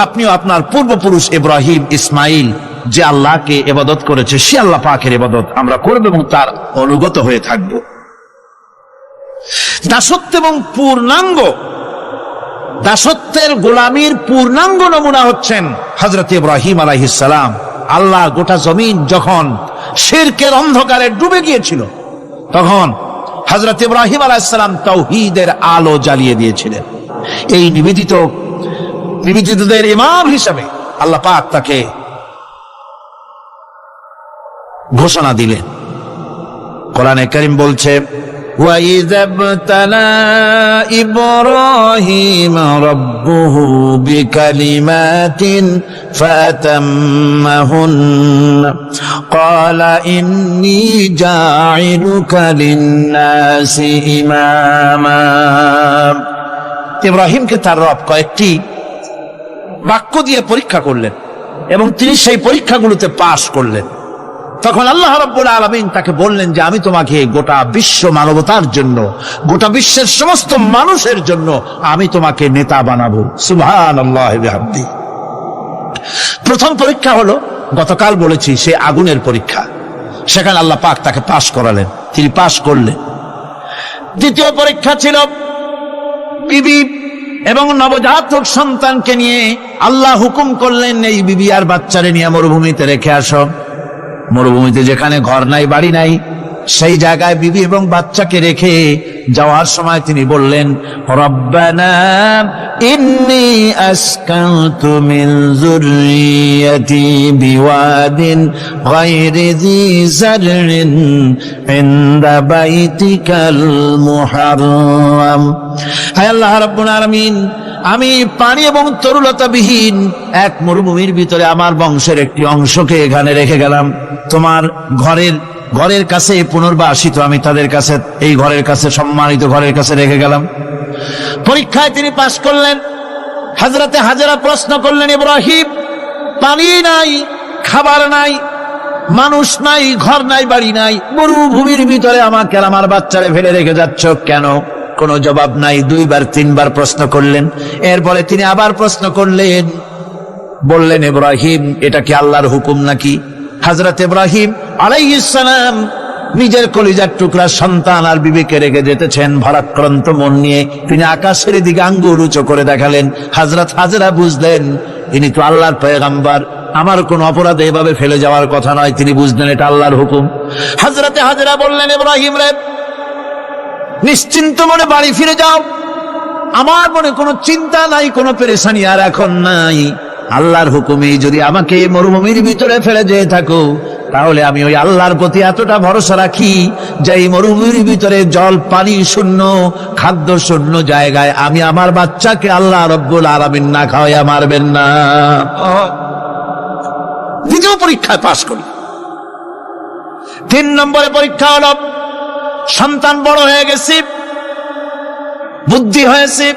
আপনিও আপনার পূর্বপুরুষ ইব্রাহিম, ইসমাইল যে আল্লাহকে ইবাদত করেছে, সে আল্লাহ পাকের ইবাদত আমরা করব এবং তার অনুগত হয়ে থাকব। দাসত্ব এবং দাসত্বের গোলামির পূর্ণাঙ্গ নমুনা হচ্ছেন হযরত ইব্রাহিম আলাইহিস সালাম। আল্লাহ গোটা জমিন যখন শিরকের অন্ধকারে ডুবে গিয়েছিল, তখন হযরত ইব্রাহিম আলাইহিস সালাম তাওহীদের আলো জ্বালিয়ে দিয়েছিলেন। এই নিবেদিতদের ইমাম হিসাবে আল্লাহ পাক তাকে ঘোষণা দিলেন। কোরআনে কারীম বলছে, وَإِذَا ابْتَلَى إِبْرَاهِيمَ رَبُّهُ بِكَلِمَاتٍ فَأَتَمَّهُنَّ قَالَ إِنِّي جَاعِلُكَ لِلنَّاسِ إِمَامًا। ইব্রাহিমকে তার রব কয়েকটি বাক্য দিয়ে পরীক্ষা করলেন এবং তিনি সেই পরীক্ষাগুলোতে পাশ করলেন। তখন আল্লাহ রাব্বুল আলামিন তাকে বললেন যে আমি তোমাকে গোটা বিশ্ব মানবতার জন্য, গোটা বিশ্বের সমস্ত মানুষের জন্য আমি তোমাকে নেতা বানাবো। সুবহানাল্লাহি ওয়া বিহামদিহি। প্রথম পরীক্ষা হলো, গতকাল বলেছি, সে আগুনের পরীক্ষা। সেখানে আল্লাহ পাক তাকে পাশ করালেন, তিনি পাশ করলেন। দ্বিতীয় পরীক্ষা ছিল বিবি এবং নবজাতক সন্তানকে নিয়ে আল্লাহ হুকুম করলেন, এই বিবি আর বাচ্চারে নিয়ে মরুভূমিতে রেখে আসো। মরুভূমিতে যেখানে ঘর নাই, বাড়ি নাই, সেই জায়গায় বিবি এবং বাচ্চাকে রেখে যাওয়ার সময় তিনি বললেন, রব্বানা ইন্নী আসকানতু মিন যুররিয়াতি বিওয়াদিন গায়রি যী যাররিন ইনদা বাইতিকাল মুহাররাম। হে আল্লাহ রাব্বুল আলামিন, আমি পানি এবং তরুলতাবিহীন এক মরুভূমির ভিতরে আমার বংশের একটি অংশকে এখানে রেখে গেলাম। তোমার ঘরের কাছে পুনর্বাসিত, আমি তাদের কাছে, এই ঘরের কাছে, সম্মানিত ঘরের কাছে রেখে গেলাম। পরীক্ষায় তিনি পাশ করলেন। হযরতে হাজেরা প্রশ্ন করলেন, ইব্রাহিম, পানি নাই, খাবার নাই, মানুষ নাই, ঘর নাই, বাড়ি নাই, মরুভূমির ভিতরে আমাকে আর আমার বাচ্চারে ফেলে রেখে যাচ্ছ কেন? কোনো জবাব নাই। 2 বার 3 বার প্রশ্ন করলেন। এরপরে তিনি আবার প্রশ্ন করলেন, বললেন, ইব্রাহিম, এটা কি আল্লাহর হুকুম নাকি? হযরত ইব্রাহিম আলাইহিস সালাম নিজের কলিজার টুকরা সন্তান আর বিবিকে রেখে যেতেছেন ভারাক্রান্ত মন নিয়ে। তিনি আকাশের দিকে আঙ্গুল উঁচু করে দেখালেন। হযরত হাজেরা বুঝলেন ইনি তো আল্লাহর পয়গম্বর, আমার কোন অপরাধে এভাবে ফেলে যাওয়ার কথা নয়। তিনি বুঝলেন এটা আল্লাহর হুকুম। হযরতে হাজেরা বললেন, ইব্রাহিম রে, নিশ্চিন্ত মনে বাড়ি ফিরে যাও, আমার মনে কোনো চিন্তা নাই, কোনো পেরেশানি আর এখন নাই। আল্লাহর হুকুমে যদি আমাকে মরুভূমির ভিতরে ফেলে যেয়ে থাকো, তাহলে আমি ওই আল্লাহর প্রতি এতটা ভরসা রাখি যে এই মরুভূমির ভিতরে জল পানি শূন্য, খাদ্য শূন্য জায়গায় আমি আমার বাচ্চাকে আল্লাহ রব্বুল আলামিন না খাওয়াইয়া মারবেন না। দ্বিতীয় পরীক্ষায় পাশ করি। 3 নম্বরে পরীক্ষা হলো, সন্তান বড় হয়ে গেছে, বুদ্ধি হয়েছে,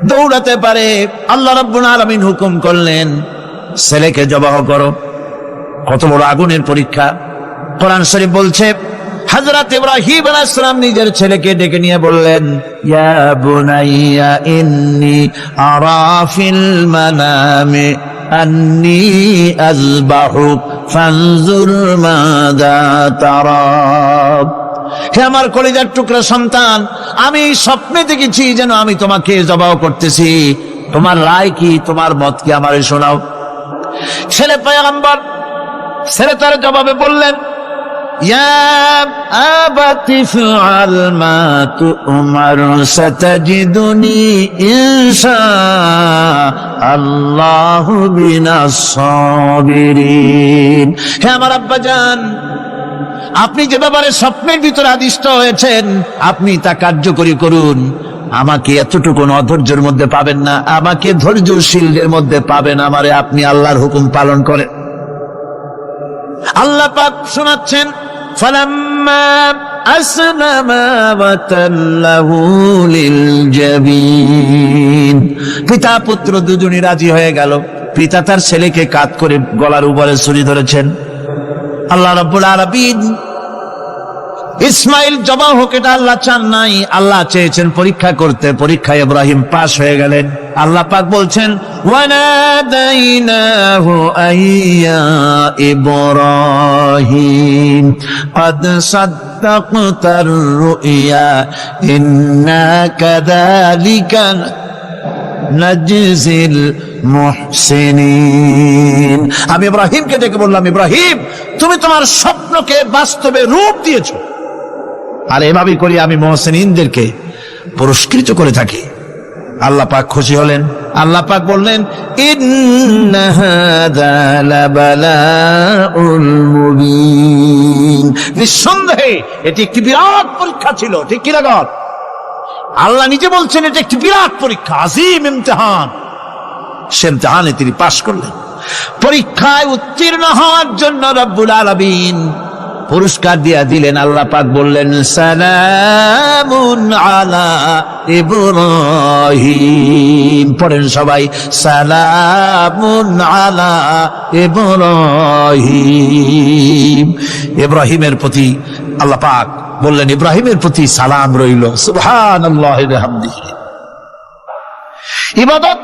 দৌড়াতে পারে। আল্লাহ রাব্বুল আলামিন হুকুম করলেন, ছেলেকে জবাহ করো। কত বড় আগুনের পরীক্ষা! কোরআন শরীফ বলছে, হযরত ইব্রাহিম আলাইহিস সালাম নিজের ছেলেকে ডেকে নিয়ে বললেন, ইয়া বুনাইয়া ইন্নী আরা ফিল মানামি আন্নী আযবাহুক ফানজুর মাযা তারা। হে আমার কলিজার টুকরা সন্তান, আমি স্বপ্নে দেখেছি যেন আমি তোমাকে জবাহ করতেছি, তোমার রায় কি, তোমার মত কি, আমারে শোনাও। ছেলে পয়গম্বর, ছেলে তার জবাবে বললেন, ইয়া আবাতি ফাআল মা তু'মার সাতাজিদুনি ইনশাআল্লাহু মিনাস সাবিরিন। হে আমার আব্বাজান, আপনি যে ব্যাপারে স্বপ্নের ভিতরে আদিষ্ট হয়েছেন, আপনি তা কার্যকরী করুন। আমাকে এতটুকু অধৈর্যের মধ্যে পাবেন না, আমাকে ধৈর্যশীলদের মধ্যে পাবেন। আমারে আপনি আল্লাহর হুকুম পালন করেন। আল্লাহ পাক শোনাচ্ছেন, ফালাম্মা আসলামা ওয়া তাল্লাহু লিল জাবিন। পিতা পুত্র দুজনই রাজি হয়ে গেল। পিতা তার ছেলেকে কাঁধ করে গলার উপরে ছুরি ধরেছেন। আল্লাহ রাব্বুল আলামিন ইসমাইল জবাহ হোক, এটা আল্লাহ চান নাই, আল্লাহ চেয়েছেন পরীক্ষা করতে। পরীক্ষায় ইব্রাহিম পাশ হয়ে গেলেন। আল্লাহ পাক বলছেন, ওয়ানাদাইনাহু আইয়া ইব্রাহিম ক্বাদ সাদ্দাকতার রুইয়া ইন্না কাযালিকা নাজজিল মুহসিনিন। আমি ইব্রাহিমকে ডেকে বললাম, ইব্রাহিম, তুমি তোমার স্বপ্নকে বাস্তবে রূপ দিয়েছো, আর এভাবেই করি আমি মুহসিনিনদেরকে পুরস্কৃত করে থাকি। আল্লাহ পাক খুশি হলেন। আল্লাহ পাক বললেন, ইন্না হাযা লাবালাউল মুবিন। নিঃসন্দেহে এটি একটি বিরাট পরীক্ষা ছিল, ঠিক কি না? আল্লাহ নিজে বলছেন এটা একটি বিরাট পরীক্ষা, আজিম ইমতিহান। সে ইমতিহানে তিনি পাশ করলেন। পরীক্ষায় উত্তীর্ণ হওয়ার জন্য রব্বুল আলামিন পুরস্কার দিয়া দিলেন। আল্লাহ পাক বললেন সালামুন আলা ইব্রাহিম। পড়েন সবাই, সালামুন আলা ইব্রাহিম। ইব্রাহিমের প্রতি আল্লাহ পাক বললেন ইব্রাহিমের প্রতি সালাম রইল। সুবহানাল্লাহি ওয়া বিহামদিহি। ইবাদত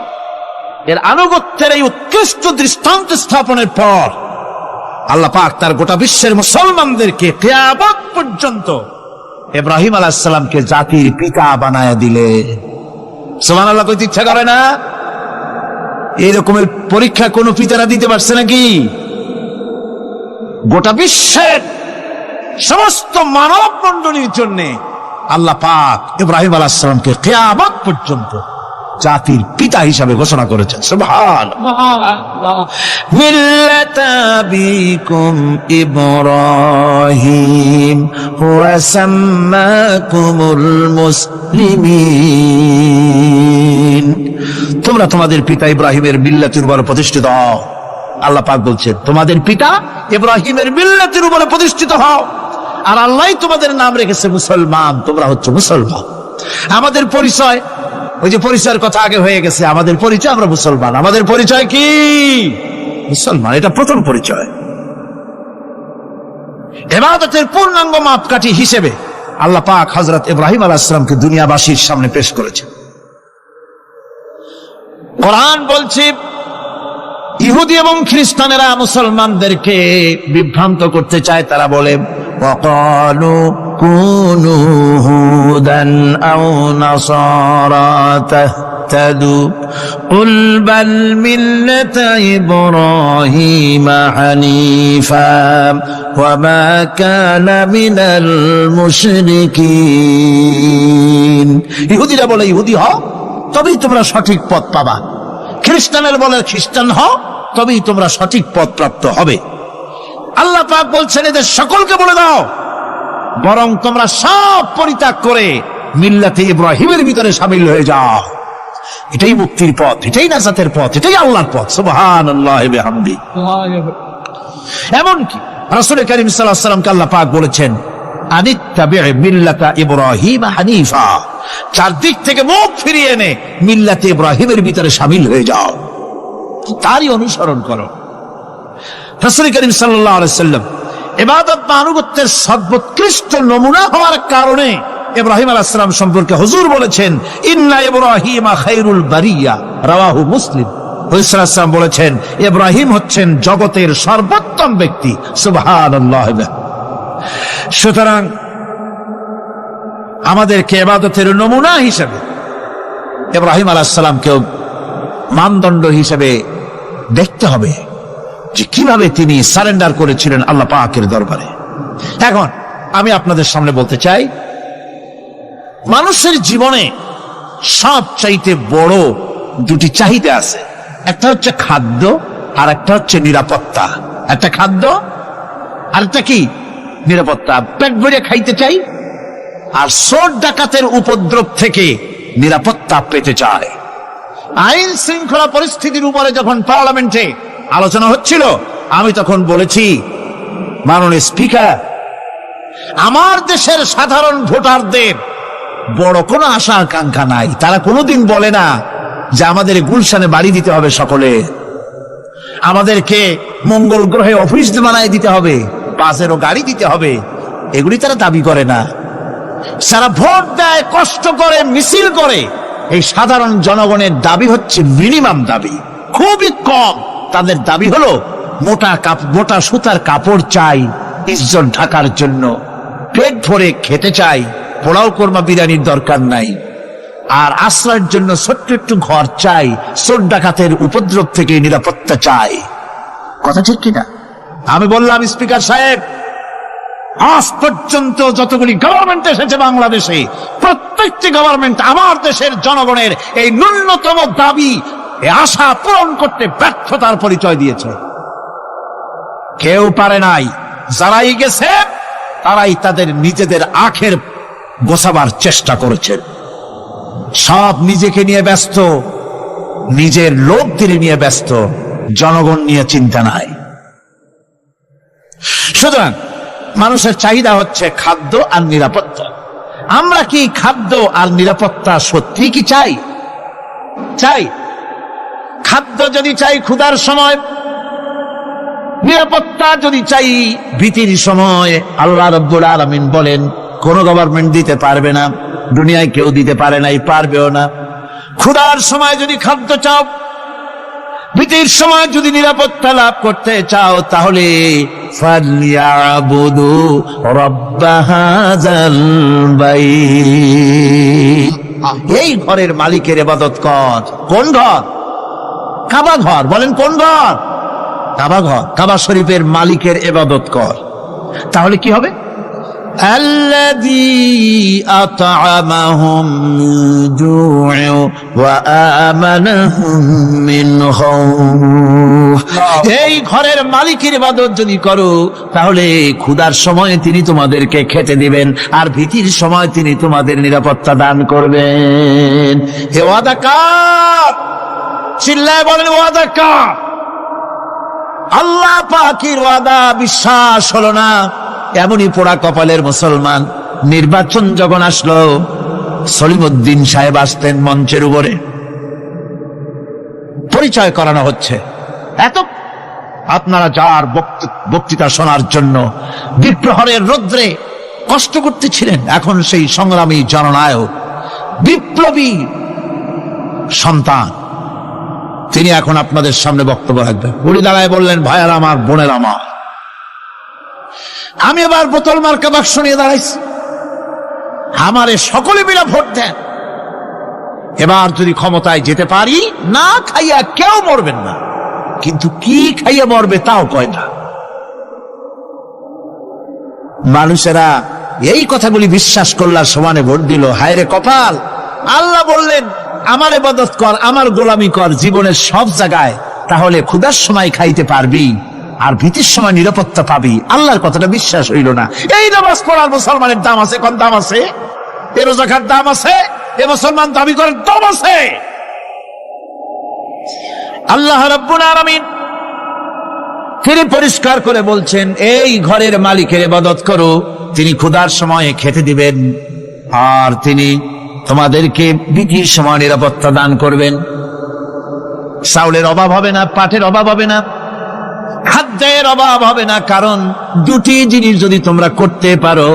এর আনুগত্যের এই উৎকৃষ্ট দৃষ্টান্ত স্থাপনের পর আল্লাহ পাক তার গোটা বিশ্বের মুসলমানদেরকে কিয়ামত পর্যন্ত ইব্রাহিম আলাইহিস সালামকে জাতির পিতা বানায়া দিলে। সুবহানাল্লাহ, কইতে ইচ্ছা করে না? এই রকমের পরীক্ষা কোন পিতারা দিতে পারছে নাকি? গোটা বিশ্বের সমস্ত মানব মণ্ডলীর জন্য আল্লাহ পাক ইব্রাহিম আলাইহিস সালামকে কিয়ামত পর্যন্ত জাতির পিতা হিসাবে ঘোষণা করেছেন। সুবহানাল্লাহ। মিল্লাতা আবিকুম ইব্রাহিম ওয়া সাম্মাকুমুল মুসলিমিন। তোমরা তোমাদের পিতা ইব্রাহিমের মিল্লাতের উপর প্রতিষ্ঠিত হও। আল্লাহ পাক বলছেন তোমাদের পিতা ইব্রাহিমের মিল্লাতের উপরে প্রতিষ্ঠিত হও, আর আল্লাহ তোমাদের নাম রেখেছে মুসলমান। তোমরা হচ্ছে মুসলমান। আমাদের পরিচয়, ওই যে পরিচয়ের কথা আগে হয়ে গেছে, আমাদের পরিচয় আমরা মুসলমান। আমাদের পরিচয় কি? মুসলমান। এটা প্রথম পরিচয়। ইবাদতের পূর্ণাঙ্গ মাপকাঠি হিসেবে আল্লাহ পাক হযরত ইব্রাহিম আলাইহিস সালামকে দুনিয়াবাসীর সামনে পেশ করেছেন। কোরআন বলছে ইহুদি এবং খ্রিস্টানেরা মুসলমানদেরকে বিভ্রান্ত করতে চায়। তারা বলে ওয়াকালু কুনু হুদান আও নাসারা তাহতাদু কুল বাল মিল্লাতা ইব্রাহিম হানিফা ওয়া মা কানা মিনাল মুশরিকিন। ইহুদিরা বলে ইহুদি হও তবেই তোমরা সঠিক পথ পাবা, খ্রিস্টানের বলে খ্রিস্টান হও তবেই তোমরা সঠিক পথ প্রাপ্ত হবে। আল্লাহ পাক বলছেন এদের সকলকে বলে দাও বরং তোমরা সব পরিত্যাগ করে মিল্লাতে ইব্রাহিমের ভিতরে শামিল হয়ে যাও। এটাই মুক্তির পথ, এটাই নাজাতের পথ, এটাই আল্লাহর পথ। সুবহানাল্লাহি ওয়া বিহামদিহি। এমনকি রাসূল কারীম সাল্লাল্লাহু আলাইহি ওয়াসাল্লামকে আল্লাহ পাক বলেছেন আনিত্তাবি মিল্লাতা ইব্রাহিম হানিফা। চারদিক থেকে মুখ ফিরিয়ে এনে মিল্লাতে ইব্রাহিমের ভিতরে শামিল হয়ে যাও, তারই অনুসরণ করো। রাসূল কারীম সাল্লাল্লাহু আলাইহি ওয়াসাল্লাম ইবাদত বা আনুগত্যের সর্বোৎকৃষ্ট নমুনা হওয়ার কারণে ইব্রাহিম আলাইহিস সালাম সম্পর্কে হুজুর বলেছেন ইন্না ইব্রাহিমা খায়রুল বারিয়া, রাওয়াহু মুসলিম। রাসূল সাল্লাল্লাহু আলাইহি ওয়াসাল্লাম বলেছেন ইব্রাহিম হচ্ছেন জগতের সর্বোত্তম ব্যক্তি। সুবহানাল্লাহ। সুতরাং আমাদেরকে ইবাদতের নমুনা হিসেবে ইব্রাহিম আলাইহিস সালামকেও মানদণ্ড হিসেবে দেখতে হবে যে কিভাবে তিনি সারেন্ডার করেছিলেন আল্লাহ পাকের দরবারে। এখন আমি আপনাদের সামনে বলতে চাই মানুষের জীবনে সবচাইতে বড় দুটি চাহিদা আছে। একটা হচ্ছে খাদ্য আর একটা হচ্ছে নিরাপত্তা। একটা খাদ্য আর একটা কি? নিরাপত্তা। পেট ভরে খাইতে চাই আর চোর ডাকাতের উপদ্রব থেকে নিরাপত্তা পেতে চায়। আইন শৃঙ্খলা পরিস্থিতির উপরে যখন পার্লামেন্টে আলোচনা হচ্ছিল আমি তখন বলেছি মাননীয় স্পিকার, আমার দেশের সাধারণ ভোটারদের বড় কোনো আশা আকাঙ্ক্ষা নাই। তারা কোনোদিন বলে না যে আমাদের গুলশানে বাড়ি দিতে হবে, সকলে আমাদেরকে মঙ্গল গ্রহে অফিস বানায় দিতে হবে, বাসেরও গাড়ি দিতে হবে, এগুলি তারা দাবি করে না। সারা ভোট দেয়, কষ্ট করে, মিছিল করে। এই সাধারণ জনগণের দাবি হচ্ছে মিনিমাম দাবি, খুবই কম। তাদের দাবি হলো মোটা সুতার কাপড় চাই ইজ্জত ঢাকার জন্য, পেট ভরে খেতে চাই, পোলাও কোরমা বিরিয়ানির দরকার নাই, আর আশ্রয়ের জন্য ছোট্ট একটু ঘর চাই, চোর ডাকাতের উপদ্রব থেকে নিরাপত্তা চাই। কথা ঠিক কিনা? আমি বললাম স্পিকার সাহেব, আজ পর্যন্ত যতগুলি গভর্নমেন্ট এসেছে বাংলাদেশে, প্রত্যেকটি গভর্নমেন্ট আমার দেশের জনগণের এই ন্যূনতম দাবি, এই আশা পূরণ করতে ব্যর্থতার পরিচয় দিয়েছে। কেউ পারে নাই। যারাই গেছে তারাই তাদের নিজেদের আখের গোছাবার চেষ্টা করেছেন। সব নিজেকে নিয়ে ব্যস্ত, নিজের লোকদের নিয়ে ব্যস্ত, জনগণ নিয়ে চিন্তা নাই। সুতরাং মানুষের চাহিদা হচ্ছে খাদ্য আর নিরাপত্তা। আমরা কি খাদ্য আর নিরাপত্তা সত্যি কি চাই? চাই। খাদ্য যদি চাই ক্ষুধার সময়, নিরাপত্তা যদি চাই ভীতির সময়, আল্লাহ রাব্বুল আলামিন বলেন কোন গভর্নমেন্ট দিতে পারবে না, দুনিয়ায় কেউ দিতে পারে নাই, পারবেও না। ক্ষুধার সময় যদি খাদ্য চাও, ভীতির সময় যদি নিরাপত্তা লাভ করতে চাও, তাহলে ফালইয়াবুদু রাব্ব হাযাল বাইত, এই ঘরের মালিকের ইবাদত কর। কোন ঘর? কাবা ঘর। বলেন কোন ঘর? কাবা ঘর। কাবা শরীফের মালিকের ইবাদত কর। তাহলে কি হবে? আল্লাযী আত'আমাহুম মিন জু'ইন ওয়া আমানাহুম মিন খাউফ। এই ঘরের মালিকের ইবাদত যদি করো, তাহলে ক্ষুধার সময় তিনি তোমাদেরকে খেতে দিবেন, আর ভীতির সময় তিনি তোমাদের নিরাপত্তা দান করবেন। হে ওয়াদা কার? চিল্লায় বলেন ওয়াদা কার? আল্লাহ পাকের ওয়াদা বিশ্বাস হলো না, এমনই পোড়া কপালের মুসলমান। নির্বাচন যখন আসলো, সলিমউদ্দিন সাহেব আসতেন মঞ্চের উপরে, পরিচয় করানো হচ্ছে। এত আপনারা যার বক্তৃতা শোনার জন্য বিপ্রহরের রৌদ্রে কষ্ট করতেছিলেন, এখন সেই সংগ্রামী জননায়ক, বিপ্লবী সন্তান, তিনি এখন আপনাদের সামনে বক্তব্য রাখবেন। উনি দাঁড়ায় বললেন, ভাইয়ার আমার, বোনের আমার, আমি এবার বোতল মার্কা বাক্স নিয়ে দাঁড়াইছি, আমারে সকলে মিলে ভোট দেন। এবার যদি ক্ষমতায় যেতে পারি, না খাইয়া কেউ মরবেন না, কিন্তু কি খাইয়া মরবে তাও কয় না। মানুষেরা এই কথাগুলি বিশ্বাস করলার সমানে ভোট দিল। হায় রে কপাল! আল্লাহ বললেন আমার ইবাদত কর, আমার গোলামি কর জীবনের সব জায়গায়, তাহলে ক্ষুধার সময় খাইতে পারবি আর ভীতির সময় নিরাপত্তা পাবি। আল্লাহর কথাটা বিশ্বাস হইল না। এই নামাজ পড়ার মুসলমানের দাম আছে? কোন দাম আছে? এ রোজার দাম আছে? এ মুসলমান দাবি করার দাম আছে? আল্লাহ রাব্বুল আলামিন তিনি পরিষ্কার করে বলছেন, এই ঘরের মালিকের ইবাদত করো, তিনি ক্ষুধার সময়ে খেতে দিবেন, আর তিনি তোমাদেরকে ভীতির সময় নিরাপত্তা দান করবেন। চাউলের অভাব হবে না, পাটের অভাব হবে না, খাদ্যের অভাব হবে না, কারণ দুটি জিনিস যদি তোমরা করতে পারো,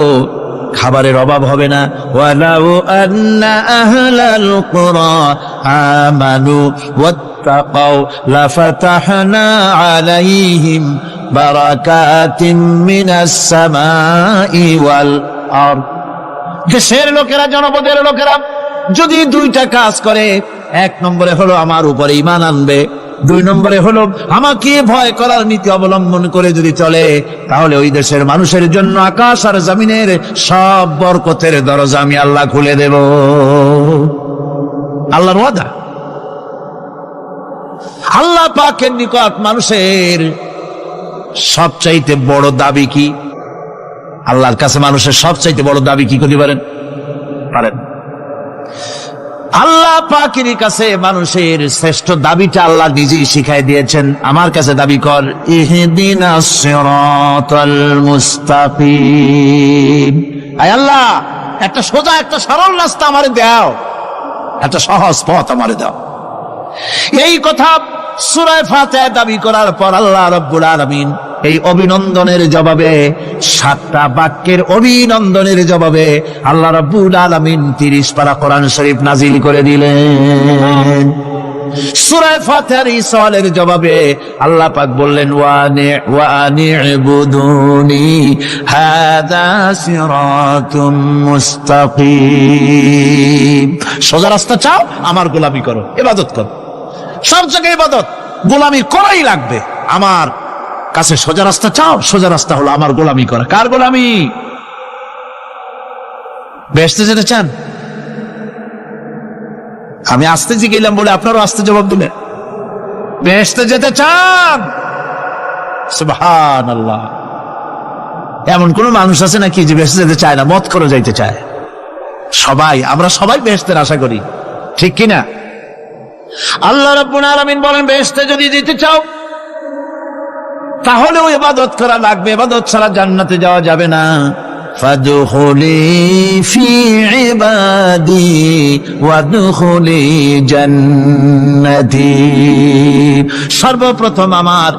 খাবারের অভাব হবে না। ওয়ালাউ আন্না আহলাল কুরা আমানু ওয়াত্তাকাউ লাফাতাহনা আলাইহিম বারাকাতিন মিনাস সামাই ওয়াল আরদ। দেশের লোকেরা, জনপদের লোকেরা যদি দুইটা কাজ করে, এক নম্বরে হলো আমার উপরে ঈমান আনবে, দুই নম্বরে হলো আমাকে ভয় করার নীতি অবলম্বন করে যদি চলে, তাহলে ওই দেশের মানুষের জন্য আকাশ আর জমিনের সব বরকতের দরজা আমি আল্লাহ খুলে দেব। আল্লাহর ওয়াদা। আল্লাহ পাকের নিকট মানুষের সবচাইতে বড় দাবি কি? আল্লাহর কাছে মানুষের সবচাইতে বড় দাবি কি করতে পারেন? আল্লাহ পাকের কাছে মানুষের শ্রেষ্ঠ দাবিটা আল্লাহ নিজেই শিখাই দিয়েছেন। আমার কাছে দাবি কর, ইহদিনাস সিরাতাল মুস্তাকিম। আয় আল্লাহ, একটা সোজা, একটা সরল রাস্তা আমারে দাও, একটা সহজ পথ আমারে দাও। এই কথা সূরা ফাতিহা দাবি করার পর আল্লাহ রাব্বুল আলামিন এই অভিনন্দনের জবাবে, 7টা বাক্যের অভিনন্দনের জবাবে আল্লাহ রাব্বুল আলামিন 30 পারা কোরআন শরীফ নাজিল করে দিলেন। সূরা ফাতিহার এই সওয়ালের জবাবে আল্লাহ পাক বললেন, ওয়া আনি'বুদুনি হাযা সিরাতুম মুস্তাকিম। সোজা রাস্তা চাও, আমার গোলামি করো, ইবাদত করো। সব জায়গায় ইবাদত, গোলামি করাই লাগবে। আমার কাছে সোজা রাস্তা চাও, সোজা রাস্তা হলো আমার গোলামি করা। কার গোলামি? বেহেশতে যেতে চান? আমি আস্তে জিগেলাম বলে আপনারও আস্তে জবাব দিলেন। বেহেশতে যেতে চান? সুবহানাল্লাহ। এমন কোন মানুষ আছে নাকি যে বেহেশতে যেতে চায় না? মত করে যাইতে চায়। সবাই, আমরা সবাই বেহেশতের আশা করি, ঠিক কিনা? আল্লাহ রাব্বুল আলামিন বলেন, বেহেশতে যদি যেতে চাও তাহলেও ইবাদত করা লাগবে, ইবাদত ছাড়া জান্নাতে যাওয়া যাবে না। ফাদখুলি ফি ইবাদি ওয়াদখুলি জান্নাতি, সর্বপ্রথম আমার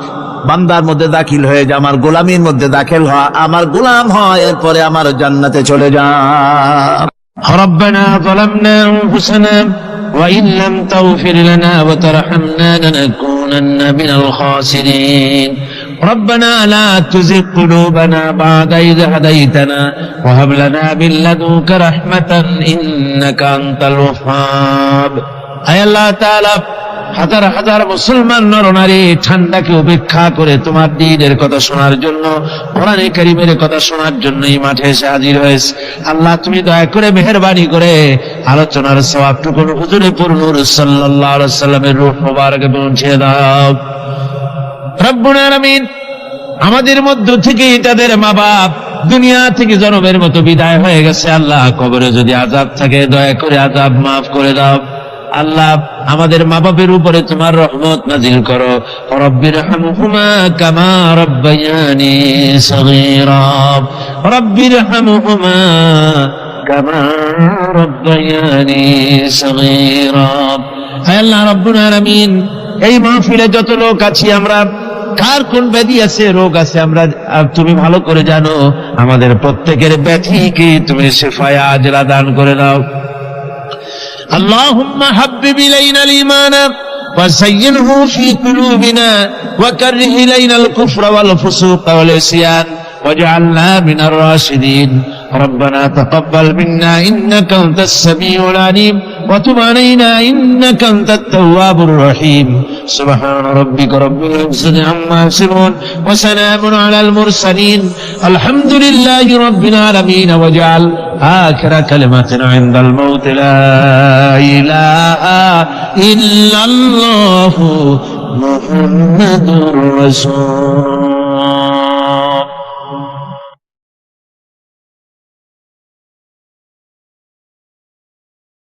বান্দার মধ্যে দাখিল হয়ে যা, আমার গোলামীর মধ্যে দাখিল হয়, আমার গোলাম হয়, এরপরে আমার জান্নাতে চলে যা।
ربنا ظلمنا أنفسنا وإن لم تغفر لنا وترحمنا لنكونن من الخاسرين ربنا لا تزغ قلوبنا بعد إذ هديتنا وهب لنا من لدنك رحمة إنك أنت الوهاب أي الله تعالى হাজার হাজার মুসলমান নরনারী ঠান্ডাকে উপেক্ষা করে তোমার দ্বীনের কথা শোনার জন্য, কোরআনে কারীমের কথা শোনার জন্য এই মাঠে এসে হাজির হয়েছে। আল্লাহ তুমি দয়া করে মেহেরবানি করে আলোচনার সওয়াবটুকু হুজুরে পুরনূর সাল্লাল্লাহু আলাইহি সাল্লামের রূহ মোবারকে পৌঁছে দাও। রব্বুল আলামিন, আমাদের মধ্য থেকে তাদের মা বাপ দুনিয়া থেকে জনমের মতো বিদায় হয়ে গেছে। আল্লাহ, কবরে যদি আযাব থাকে দয়া করে আযাব মাফ করে দাও। আল্লাহ, আমাদের মা বাপের উপরে তোমার রহমত নাজিল করো। রব্বিরহামহুমা কামা রব্বায়ানি সগীরা, রব্বিরহামহুমা কামা রব্বায়ানি সগীরা। হে আল্লাহ রব্বুল আলামিন, এই মাহফিলে যত লোক আছি আমরা, কার কোন ব্যাধি আছে, রোগ আছে, আমরা তুমি ভালো করে জানো। আমাদের প্রত্যেকের ব্যাধিকে তুমি শিফায়ে আজলা দান করে দাও। اللهم حبب إلينا الإيمان وزينه في قلوبنا وكره إلينا الكفر والفسوق والعصيان واجعلنا من الراشدين ربنا تقبل منا إنك أنت السميع العليم وتب علينا إنك أنت التواب الرحيم سبحان ربك رب العزة عما يصفون وسلام على المرسلين الحمد لله رب العالمين واجعل آخر كلمة عند الموت لا إله إلا الله محمد رسول